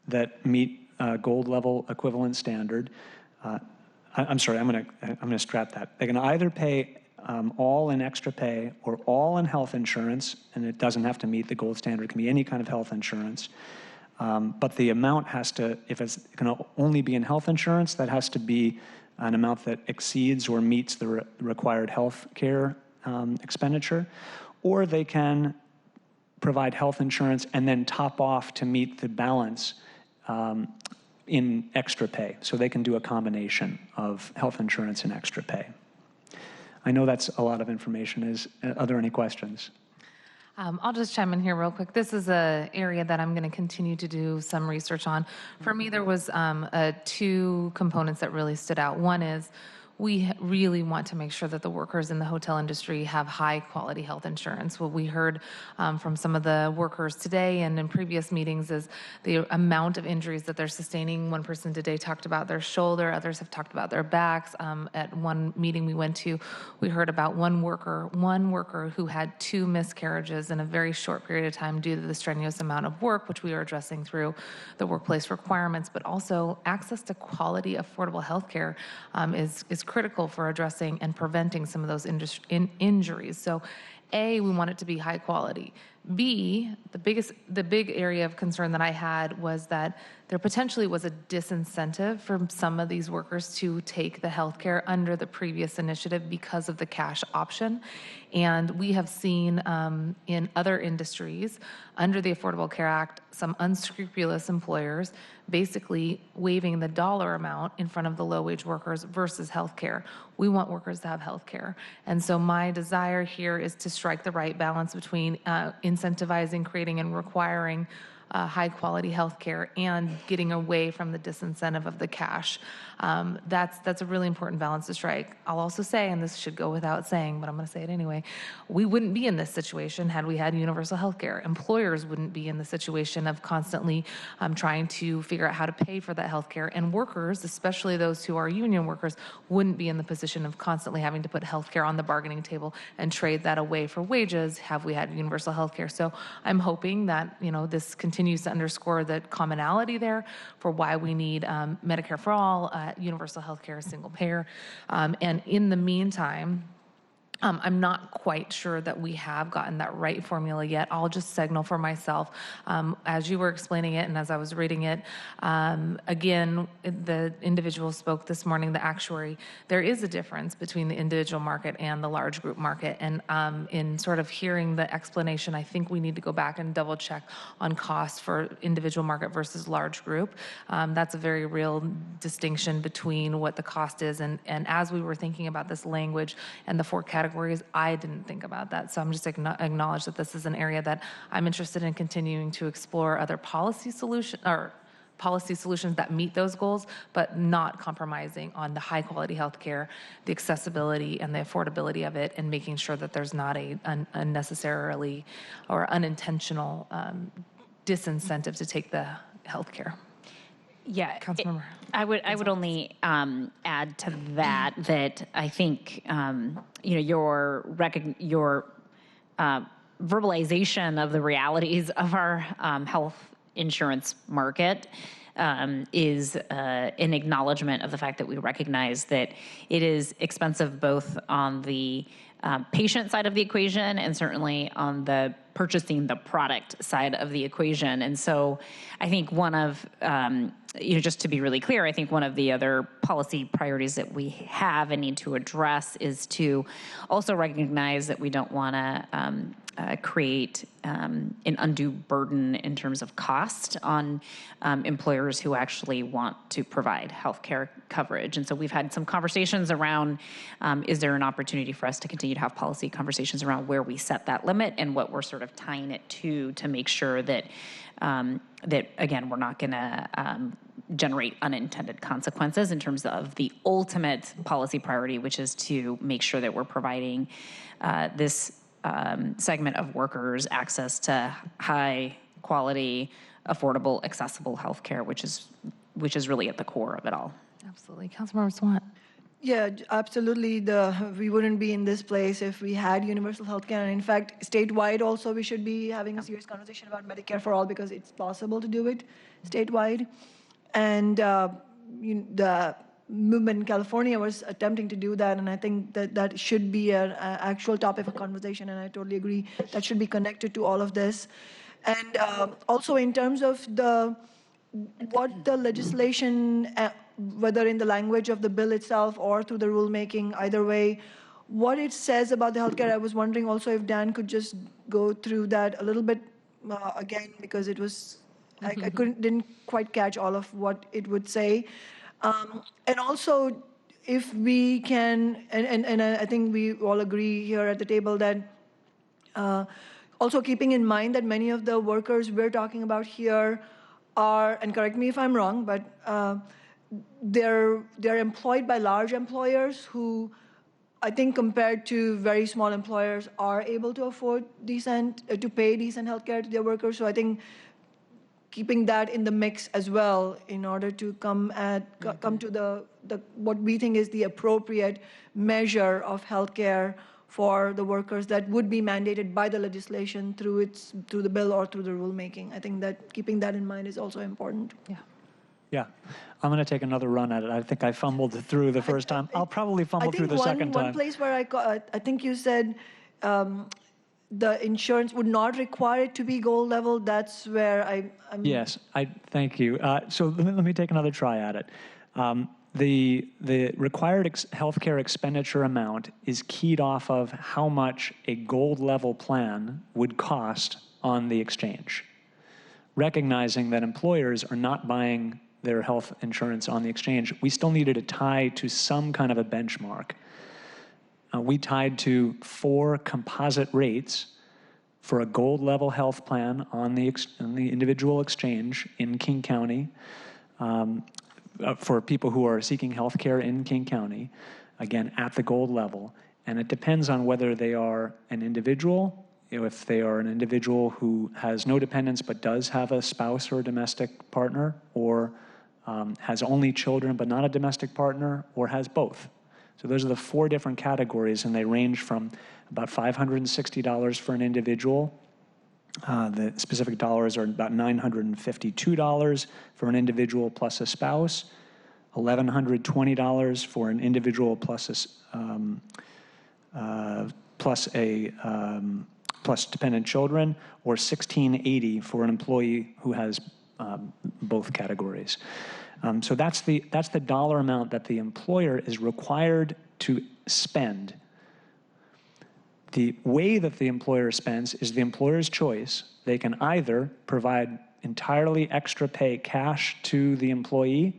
that meet gold level equivalent standard. I'm sorry, I'm gonna scrap that. They can either pay all in extra pay or all in health insurance, and it doesn't have to meet the gold standard. It can be any kind of health insurance. But the amount has to, if it's going to only be in health insurance, that has to be an amount that exceeds or meets the required health care expenditure. Or they can provide health insurance and then top off to meet the balance in extra pay. So they can do a combination of health insurance and extra pay. I know that's a lot of information. Are there any questions? I'll just chime in here real quick. This is an area that I'm going to continue to do some research on. For me, there was two components that really stood out. One is we really want to make sure that the workers in the hotel industry have high quality health insurance. What we heard from some of the workers today and in previous meetings is the amount of injuries that they're sustaining. One person today talked about their shoulder, others have talked about their backs. At one meeting we went to, we heard about one worker who had 2 miscarriages in a very short period of time due to the strenuous amount of work, which we are addressing through the workplace requirements, but also access to quality, affordable health care is critical for addressing and preventing some of those injuries. So A, we want it to be high quality. B, the big area of concern that I had was that there potentially was a disincentive for some of these workers to take the healthcare under the previous initiative because of the cash option. And we have seen in other industries under the Affordable Care Act, some unscrupulous employers basically waiving the dollar amount in front of the low-wage workers versus healthcare. We want workers to have healthcare. And so my desire here is to strike the right balance between incentivizing, creating, and requiring high-quality healthcare and getting away from the disincentive of the cash. That's a really important balance to strike. I'll also say, and this should go without saying, but I'm going to say it anyway, we wouldn't be in this situation had we had universal healthcare. Employers wouldn't be in the situation of constantly trying to figure out how to pay for that healthcare, and workers, especially those who are union workers, wouldn't be in the position of constantly having to put healthcare on the bargaining table and trade that away for wages have we had universal healthcare. So I'm hoping that this continues to underscore the commonality there for why we need Medicare for all, universal health care, single payer. And in the meantime, I'm not quite sure that we have gotten that right formula yet. I'll just signal for myself. As you were explaining it and as I was reading it, again, the individual spoke this morning, the actuary, there is a difference between the individual market and the large group market. And in sort of hearing the explanation, I think we need to go back and double check on costs for individual market versus large group. That's a very real distinction between what the cost is. And as we were thinking about this language and the 4 categories, I didn't think about that. So I'm just acknowledge that this is an area that I'm interested in continuing to explore other policy solutions or policy solutions that meet those goals, but not compromising on the high quality healthcare, the accessibility and the affordability of it, and making sure that there's not a unnecessarily or unintentional disincentive to take the healthcare. Yeah, Councilmember. I would only add to that I think your verbalization of the realities of our health insurance market is an acknowledgement of the fact that we recognize that it is expensive both on the patient side of the equation and certainly on the purchasing the product side of the equation. And so I think one of, just to be really clear, I think one of the other policy priorities that we have and need to address is to also recognize that we don't want to create an undue burden in terms of cost on employers who actually want to provide healthcare coverage. And so we've had some conversations around, is there an opportunity for us to continue to have policy conversations around where we set that limit and what we're sort of tying it to make sure that, again, we're not going to generate unintended consequences in terms of the ultimate policy priority, which is to make sure that we're providing this segment of workers access to high quality, affordable, accessible healthcare, which is really at the core of it all. Absolutely. Councilmember Sawant. Yeah, absolutely. We wouldn't be in this place if we had universal health care. And in fact, statewide also, we should be having a serious conversation about Medicare for all because it's possible to do it statewide. And the movement in California was attempting to do that, and I think that should be an actual topic of conversation, and I totally agree that should be connected to all of this. And also in terms of what the legislation, whether in the language of the bill itself or through the rulemaking, either way, what it says about the healthcare, I was wondering also if Dan could just go through that a little bit again, because it was, I didn't quite catch all of what it would say. And also, if we can, and I think we all agree here at the table that also keeping in mind that many of the workers we're talking about here are, and correct me if I'm wrong, but they're employed by large employers who, I think compared to very small employers, are able to afford to pay decent healthcare to their workers. So I think keeping that in the mix as well in order to come to the what we think is the appropriate measure of healthcare for the workers that would be mandated by the legislation through the bill or through the rulemaking. I think that keeping that in mind is also important. Yeah, I'm going to take another run at it. I think I fumbled through the first time. I'll probably fumble through the second time. One place where I think you said the insurance would not require it to be gold level. That's where I'm. Yes, thank you. So let me take another try at it. The required healthcare expenditure amount is keyed off of how much a gold level plan would cost on the exchange, recognizing that employers are not buying their health insurance on the exchange. We still needed to tie to some kind of a benchmark. We tied to 4 composite rates for a gold level health plan on the individual exchange in King County for people who are seeking health care in King County, again, at the gold level. And it depends on whether they are an individual, if they are an individual who has no dependents but does have a spouse or a domestic partner, or has only children but not a domestic partner, or has both. So those are the 4 different categories, and they range from about $560 for an individual. The specific dollars are about $952 for an individual plus a spouse, $1,120 for an individual plus dependent children, or $1,680 for an employee who has both categories. So that's the dollar amount that the employer is required to spend. The way that the employer spends is the employer's choice. They can either provide entirely extra pay cash to the employee,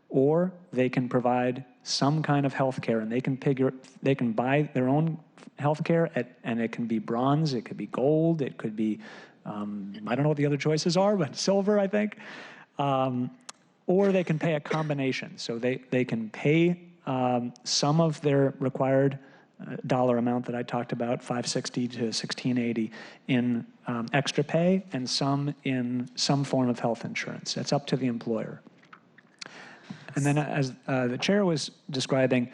or they can provide some kind of health care, and they can buy their own health care, and it can be bronze, it could be gold, it could be, I don't know what the other choices are, but silver, I think. Or they can pay a combination. So they can pay some of their required dollar amount that I talked about, $560 to $1,680 in extra pay, and some in some form of health insurance. That's up to the employer. And then as the chair was describing,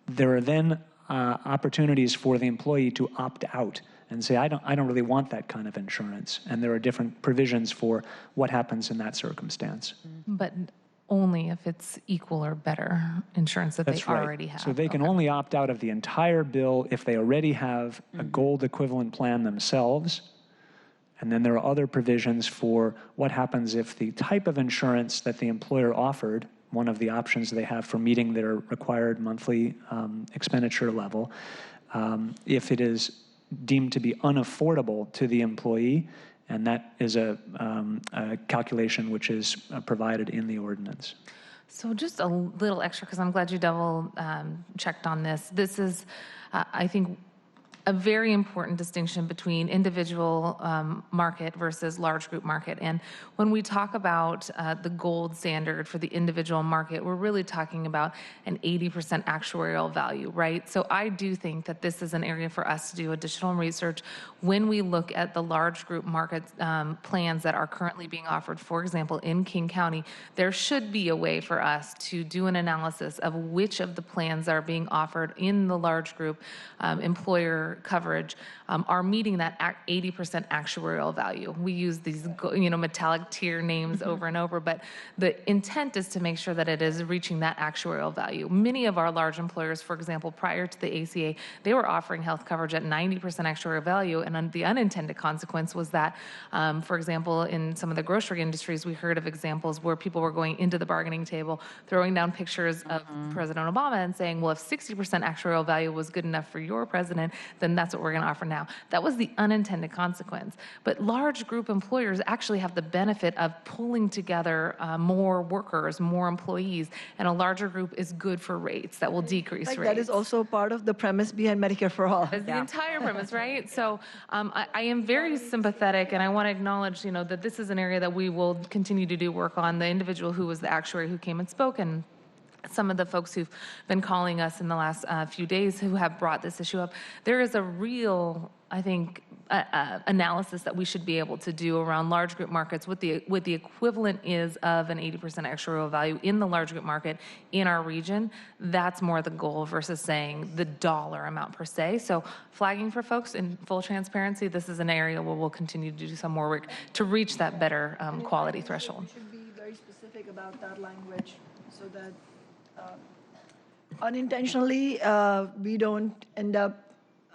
there are then opportunities for the employee to opt out and say, I don't really want that kind of insurance. And there are different provisions for what happens in that circumstance. But only if it's equal or better insurance that That's they right. already have. So they can only opt out of the entire bill if they already have a gold equivalent plan themselves. And then there are other provisions for what happens if the type of insurance that the employer offered, one of the options they have for meeting their required monthly expenditure level, if it is deemed to be unaffordable to the employee, and that is a calculation which is provided in the ordinance. So just a little extra, because I'm glad you double checked on this. This is, I think, a very important distinction between individual market versus large group market. And when we talk about the gold standard for the individual market, we're really talking about an 80% actuarial value, right? So I do think that this is an area for us to do additional research when we look at the large group market plans that are currently being offered. For example, in King County, there should be a way for us to do an analysis of which of the plans that are being offered in the large group employer coverage are meeting that 80% actuarial value. We use these metallic tier names over and over, but the intent is to make sure that it is reaching that actuarial value. Many of our large employers, for example, prior to the ACA, they were offering health coverage at 90% actuarial value, and the unintended consequence was that, for example, in some of the grocery industries, we heard of examples where people were going into the bargaining table, throwing down pictures of President Obama and saying, well, if 60% actuarial value was good enough for your president, then that's what we're going to offer now. That was the unintended consequence. But large group employers actually have the benefit of pulling together more workers, more employees, and a larger group is good for rates that will decrease rates. That is also part of the premise behind Medicare for All. That's the entire premise, right? So I am very sympathetic, and I want to acknowledge, that this is an area that we will continue to do work on. The individual who was the actuary who came and spoke, and some of the folks who've been calling us in the last few days who have brought this issue up, there is a real, I think, analysis that we should be able to do around large group markets, what the equivalent is of an 80% actuarial value in the large group market in our region. That's more the goal versus saying the dollar amount per se. So flagging for folks in full transparency, this is an area where we'll continue to do some more work to reach that better quality threshold. We should be very specific about that language so that unintentionally we don't end up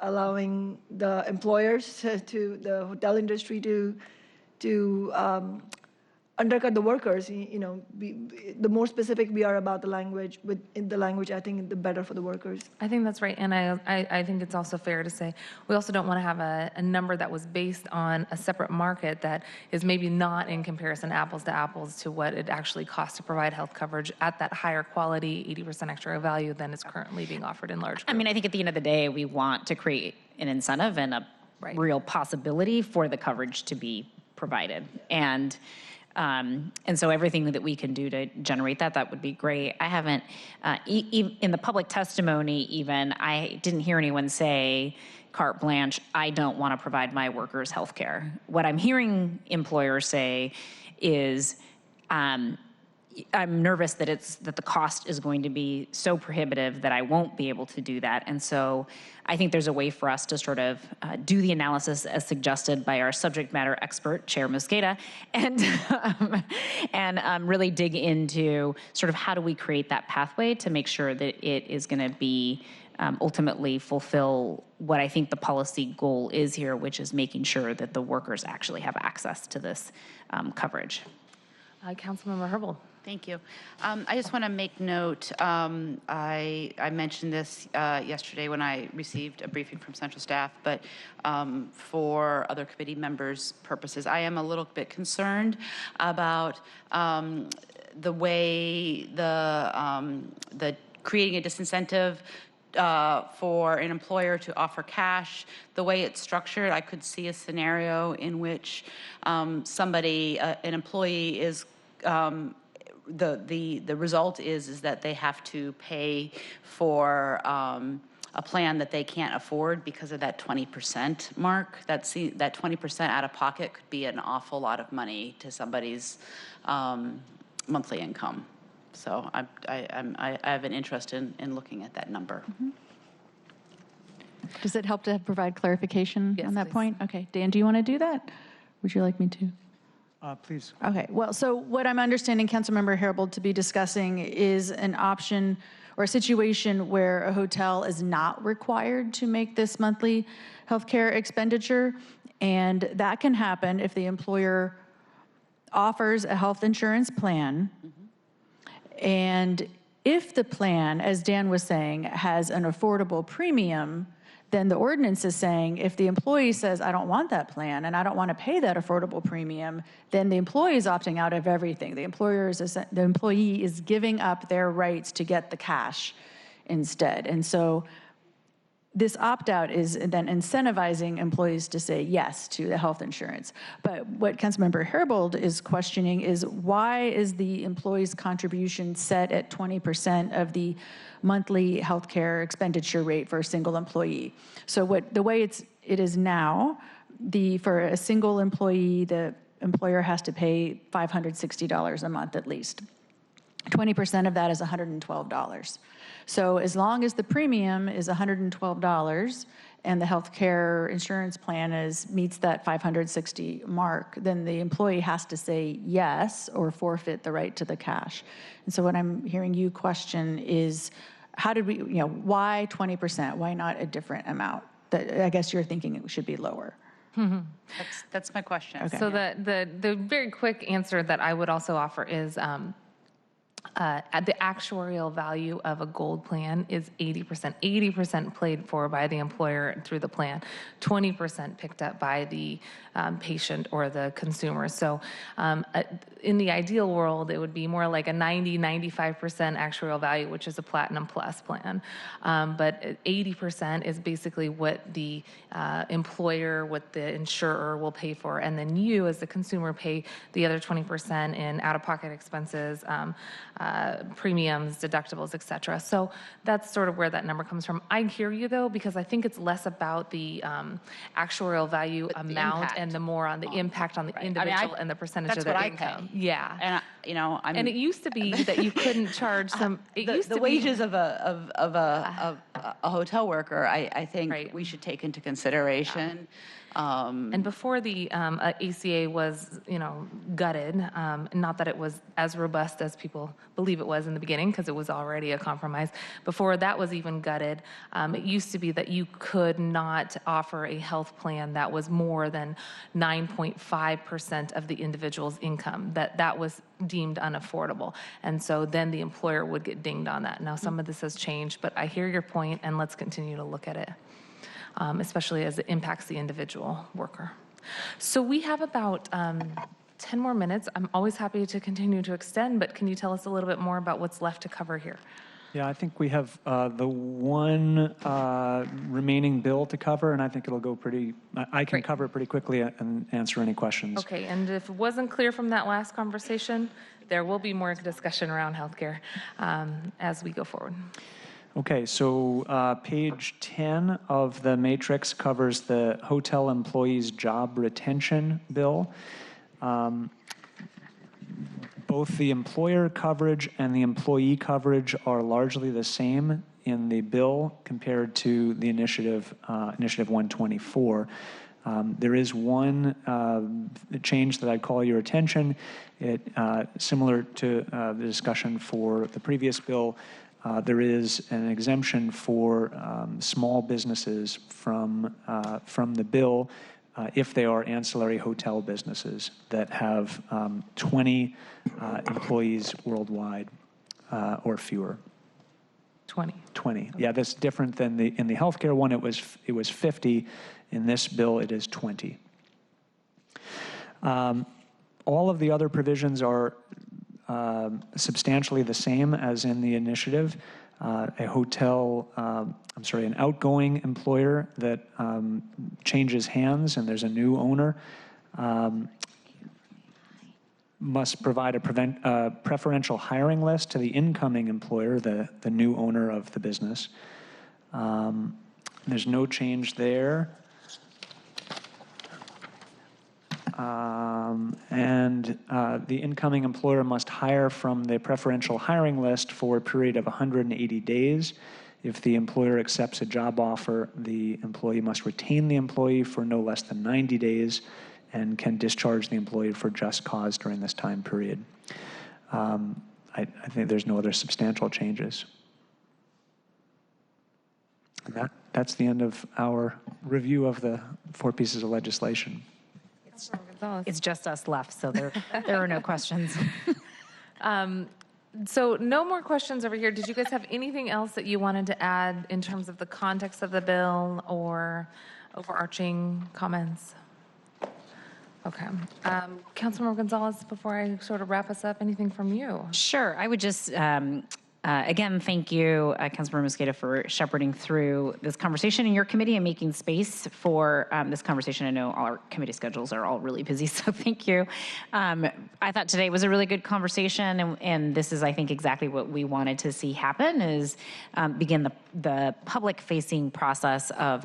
allowing the employers to the hotel industry to undercut the workers. The more specific we are about the language, in the language, I think the better for the workers. I think that's right, and I think it's also fair to say we also don't want to have a number that was based on a separate market that is maybe not in comparison apples to apples to what it actually costs to provide health coverage at that higher quality 80% extra value than is currently being offered in large groups. I mean, I think at the end of the day, we want to create an incentive and a real possibility for the coverage to be provided. And so everything that we can do to generate that would be great. I haven't, in the public testimony even, I didn't hear anyone say, carte blanche, I don't want to provide my workers health care. What I'm hearing employers say is, I'm nervous that the cost is going to be so prohibitive that I won't be able to do that. And so I think there's a way for us to sort of do the analysis as suggested by our subject matter expert, Chair Mosqueda, and really dig into sort of how do we create that pathway to make sure that it is going to be ultimately fulfill what I think the policy goal is here, which is making sure that the workers actually have access to this coverage. Councilmember Herbold. Thank you. I just want to make note, I mentioned this yesterday when I received a briefing from central staff, but for other committee members' purposes, I am a little bit concerned about the way the creating a disincentive for an employer to offer cash. The way it's structured, I could see a scenario in which an employee is the result is that they have to pay for a plan that they can't afford because of that 20% mark. That 20% out of pocket could be an awful lot of money to somebody's monthly income. So I have an interest in looking at that number. Does it help to provide clarification on that please. point? Okay, Dan, do you want to do that? Would you like me to? Please. Okay, well, so what I'm understanding Councilmember Herbold to be discussing is an option or a situation where a hotel is not required to make this monthly healthcare expenditure, and that can happen if the employer offers a health insurance plan, and if the plan, as Dan was saying, has an affordable premium, then the ordinance is saying if the employee says, I don't want that plan and I don't want to pay that affordable premium, then the employee is opting out of everything. The employee is giving up their rights to get the cash instead. And so this opt-out is then incentivizing employees to say yes to the health insurance. But what Councilmember Herbold is questioning is why is the employee's contribution set at 20% of the monthly healthcare expenditure rate for a single employee? So the way it is now, for a single employee, the employer has to pay $560 a month at least. 20% of that is $112. So as long as the premium is $112 and the healthcare insurance plan meets that $560 mark, then the employee has to say yes or forfeit the right to the cash. And so what I'm hearing you question is, how did we, why 20%? Why not a different amount? I guess you're thinking it should be lower. That's my question. Okay. So the very quick answer that I would also offer is the actuarial value of a gold plan is 80%. 80% paid for by the employer through the plan, 20% picked up by the patient or the consumer. So in the ideal world, it would be more like a 90-95% actuarial value, which is a Platinum Plus plan. But 80% is basically what the employer, what the insurer will pay for, and then you as the consumer pay the other 20% in out-of-pocket expenses, premiums, deductibles, et cetera. So that's sort of where that number comes from. I hear you though, because I think it's less about the actuarial value amount and the more on the impact on the individual and the percentage of their income. Yeah. And and it used to be that you couldn't charge some. The wages of a hotel worker, I think we should take into consideration. And before the ACA was, gutted, not that it was as robust as people believe it was in the beginning, because it was already a compromise. Before that was even gutted, it used to be that you could not offer a health plan that was more than 9.5% of the individual's income. That was deemed unaffordable. And so then the employer would get dinged on that. Now some of this has changed, but I hear your point, and let's continue to look at it. Especially as it impacts the individual worker. So we have about 10 more minutes. I'm always happy to continue to extend, but can you tell us a little bit more about what's left to cover here? Yeah, I think we have the one remaining bill to cover, and I think it'll go I can cover it pretty quickly and answer any questions. Okay, and if it wasn't clear from that last conversation, there will be more discussion around healthcare as we go forward. Okay, so page 10 of the matrix covers the Hotel Employees Job Retention Bill. Both the employer coverage and the employee coverage are largely the same in the bill compared to the Initiative 124. There is one change that I'd call your attention. Similar to the discussion for the previous bill, there is an exemption for small businesses from the bill if they are ancillary hotel businesses that have 20 employees worldwide or fewer. 20. Yeah, that's different than in the healthcare one. It was 50. In this bill, it is 20. All of the other provisions are substantially the same as in the initiative. An outgoing employer that changes hands and there's a new owner must provide a preferential hiring list to the incoming employer, the new owner of the business. There's no change there. The incoming employer must hire from the preferential hiring list for a period of 180 days. If the employer accepts a job offer, the employee must retain the employee for no less than 90 days and can discharge the employee for just cause during this time period. I think there's no other substantial changes. And that's the end of our review of the 4 pieces of legislation. It's just us left, so there are no questions. So no more questions over here. Did you guys have anything else that you wanted to add in terms of the context of the bill or overarching comments? Okay. Councilmember Gonzalez, before I sort of wrap us up, anything from you? Sure. I would just, again, thank you, Councilmember Mosqueda, for shepherding through this conversation in your committee and making space for this conversation. I know all our committee schedules are all really busy, so thank you. I thought today was a really good conversation, and this is, I think, exactly what we wanted to see happen, is begin the public-facing process of,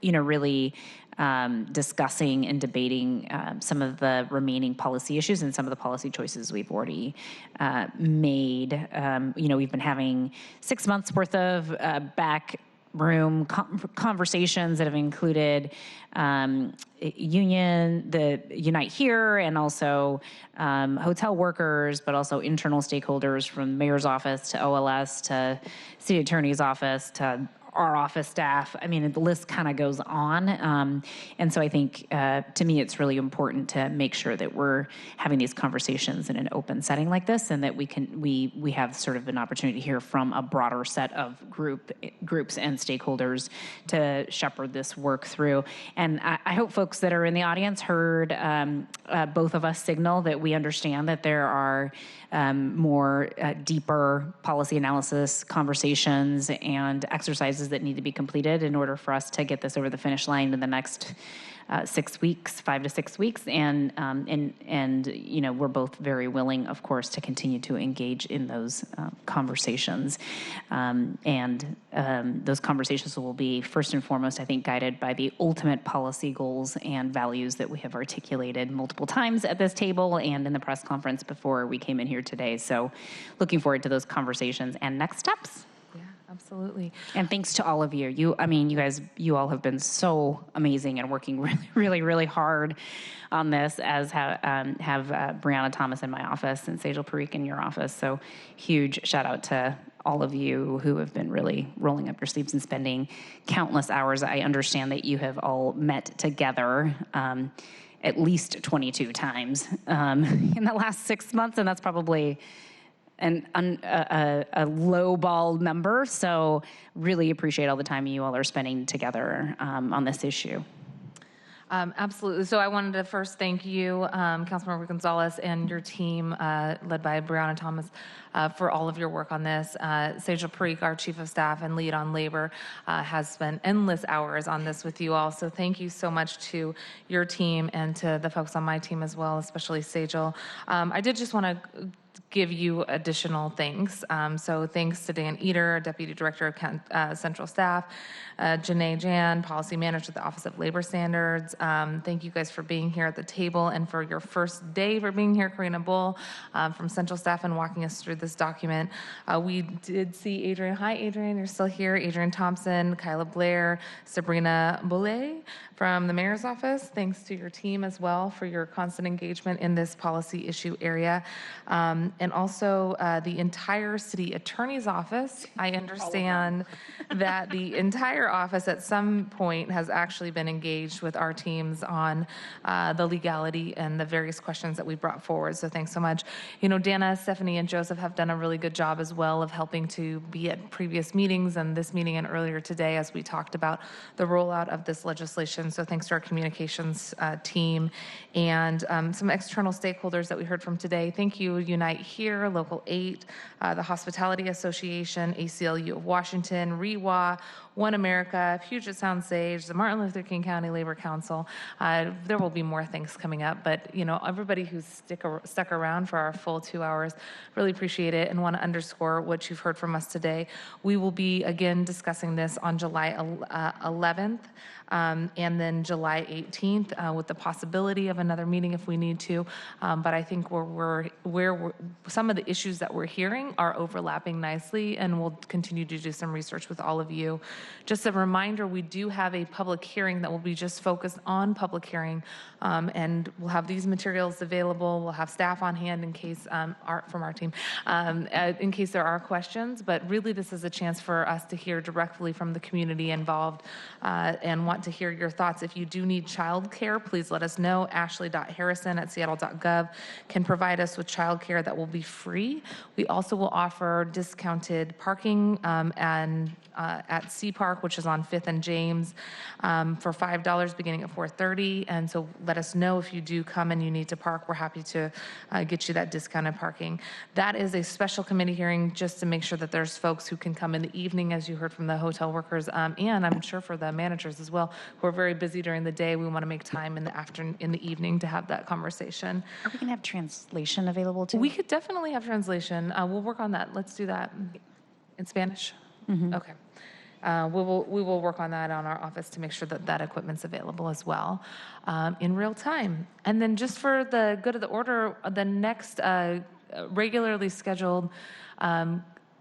really discussing and debating some of the remaining policy issues and some of the policy choices we've already made. We've been having 6 months worth of backroom conversations that have included the Unite Here, and also hotel workers, but also internal stakeholders from mayor's office to OLS to city attorney's office to our office staff. I mean, the list kind of goes on. And so I think, to me, it's really important to make sure that we're having these conversations in an open setting like this, and that we have sort of an opportunity to hear from a broader set of groups and stakeholders to shepherd this work through. And I hope folks that are in the audience heard both of us signal that we understand that there are more deeper policy analysis conversations and exercises that need to be completed in order for us to get this over the finish line in the next 6 weeks, 5 to 6 weeks, and we're both very willing, of course, to continue to engage in those conversations, and those conversations will be first and foremost, I think, guided by the ultimate policy goals and values that we have articulated multiple times at this table and in the press conference before we came in here today. So, looking forward to those conversations and next steps. Absolutely. And thanks to all of you. You all have been so amazing and working really, really, really hard on this, as have Brianna Thomas in my office and Sejal Parikh in your office. So huge shout out to all of you who have been really rolling up your sleeves and spending countless hours. I understand that you have all met together at least 22 times in the last 6 months, and that's probably a low-ball number, so really appreciate all the time you all are spending together on this issue. Absolutely. So I wanted to first thank you, Councilmember Gonzalez, and your team, led by Brianna Thomas, for all of your work on this. Sejal Parikh, our Chief of Staff and Lead on Labor, has spent endless hours on this with you all. So thank you so much to your team and to the folks on my team as well, especially Sejal. I did just want to give you additional thanks. So thanks to Dan Eder, Deputy Director of Central Staff, Janae Jan, Policy Manager at the Office of Labor Standards. Thank you guys for being here at the table, and for your first day for being here, Karina Bull from Central Staff, and walking us through this document. We did see Adrian. Hi, Adrian, you're still here. Adrian Thompson, Kyla Blair, Sabrina Boulay from the Mayor's Office. Thanks to your team as well for your constant engagement in this policy issue area. And also the entire City Attorney's Office. I understand that the entire office at some point has actually been engaged with our teams on the legality and the various questions that we brought forward. So thanks so much. Dana, Stephanie, and Joseph have done a really good job as well of helping to be at previous meetings and this meeting and earlier today as we talked about the rollout of this legislation. So thanks to our communications team and some external stakeholders that we heard from today. Thank you, Unite Here, Local 8, the Hospitality Association, ACLU of Washington, REWA, One America, Puget Sound Sage, the Martin Luther King County Labor Council. There will be more things coming up, but everybody who's stuck around for our full 2 hours, really appreciate it and want to underscore what you've heard from us today. We will be again discussing this on July 11th. And then July 18th with the possibility of another meeting if we need to. But I think some of the issues that we're hearing are overlapping nicely, and we'll continue to do some research with all of you. Just a reminder, we do have a public hearing that will be just focused on public hearing, and we'll have these materials available. We'll have staff on hand in case, from our team, in case there are questions. But really, this is a chance for us to hear directly from the community involved and want to hear your thoughts. If you do need childcare, please let us know. Ashley.harrison@seattle.gov can provide us with childcare that will be free. We also will offer discounted parking at Sea Park, which is on 5th and James, for $5 beginning at 4:30. And so let us know if you do come and you need to park. We're happy to get you that discounted parking. That is a special committee hearing just to make sure that there's folks who can come in the evening, as you heard from the hotel workers, and I'm sure for the managers as well, who are very busy during the day. We want to make time in the evening to have that conversation. Are we going to have translation available too? We could definitely have translation. We'll work on that. Let's do that. In Spanish? Okay. We will work on that on our office to make sure that that equipment's available as well in real time. And then just for the good of the order, the next regularly scheduled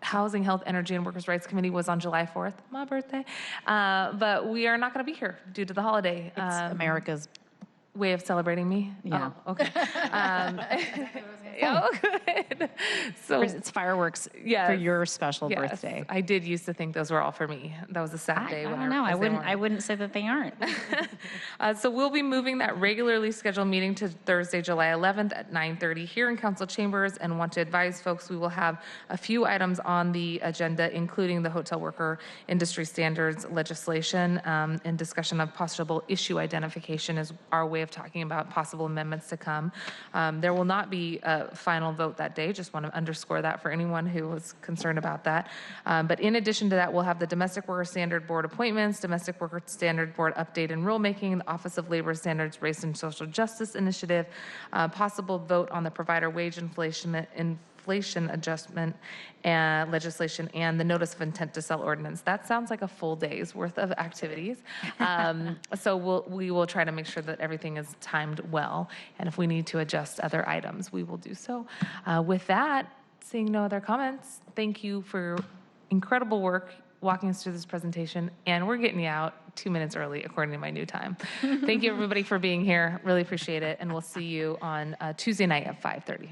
Housing, Health, Energy, and Workers' Rights Committee was on July 4th, my birthday. But we are not going to be here due to the holiday. It's America's way of celebrating me? Yeah. Oh, okay. Oh, good. So it's fireworks for your special birthday. I did used to think those were all for me. That was a sad day. I don't know. I wouldn't say that they aren't. So we'll be moving that regularly scheduled meeting to Thursday, July 11th at 9:30 here in Council Chambers, and want to advise folks we will have a few items on the agenda, including the hotel worker industry standards legislation and discussion of possible issue identification is our way of talking about possible amendments to come. There will not be a final vote that day. Just want to underscore that for anyone who was concerned about that. But in addition to that, we'll have the Domestic Worker Standard Board appointments, Domestic Worker Standard Board update and rulemaking, the Office of Labor Standards Race and Social Justice Initiative, possible vote on the provider wage inflation adjustment and legislation, and the notice of intent to sell ordinance. That sounds like a full day's worth of activities. So we will try to make sure that everything is timed well, and if we need to adjust other items, we will do so. With that, seeing no other comments, thank you for your incredible work walking us through this presentation, and we're getting you out 2 minutes early according to my new time. Thank you everybody for being here. Really appreciate it, and we'll see you on Tuesday night at 5:30.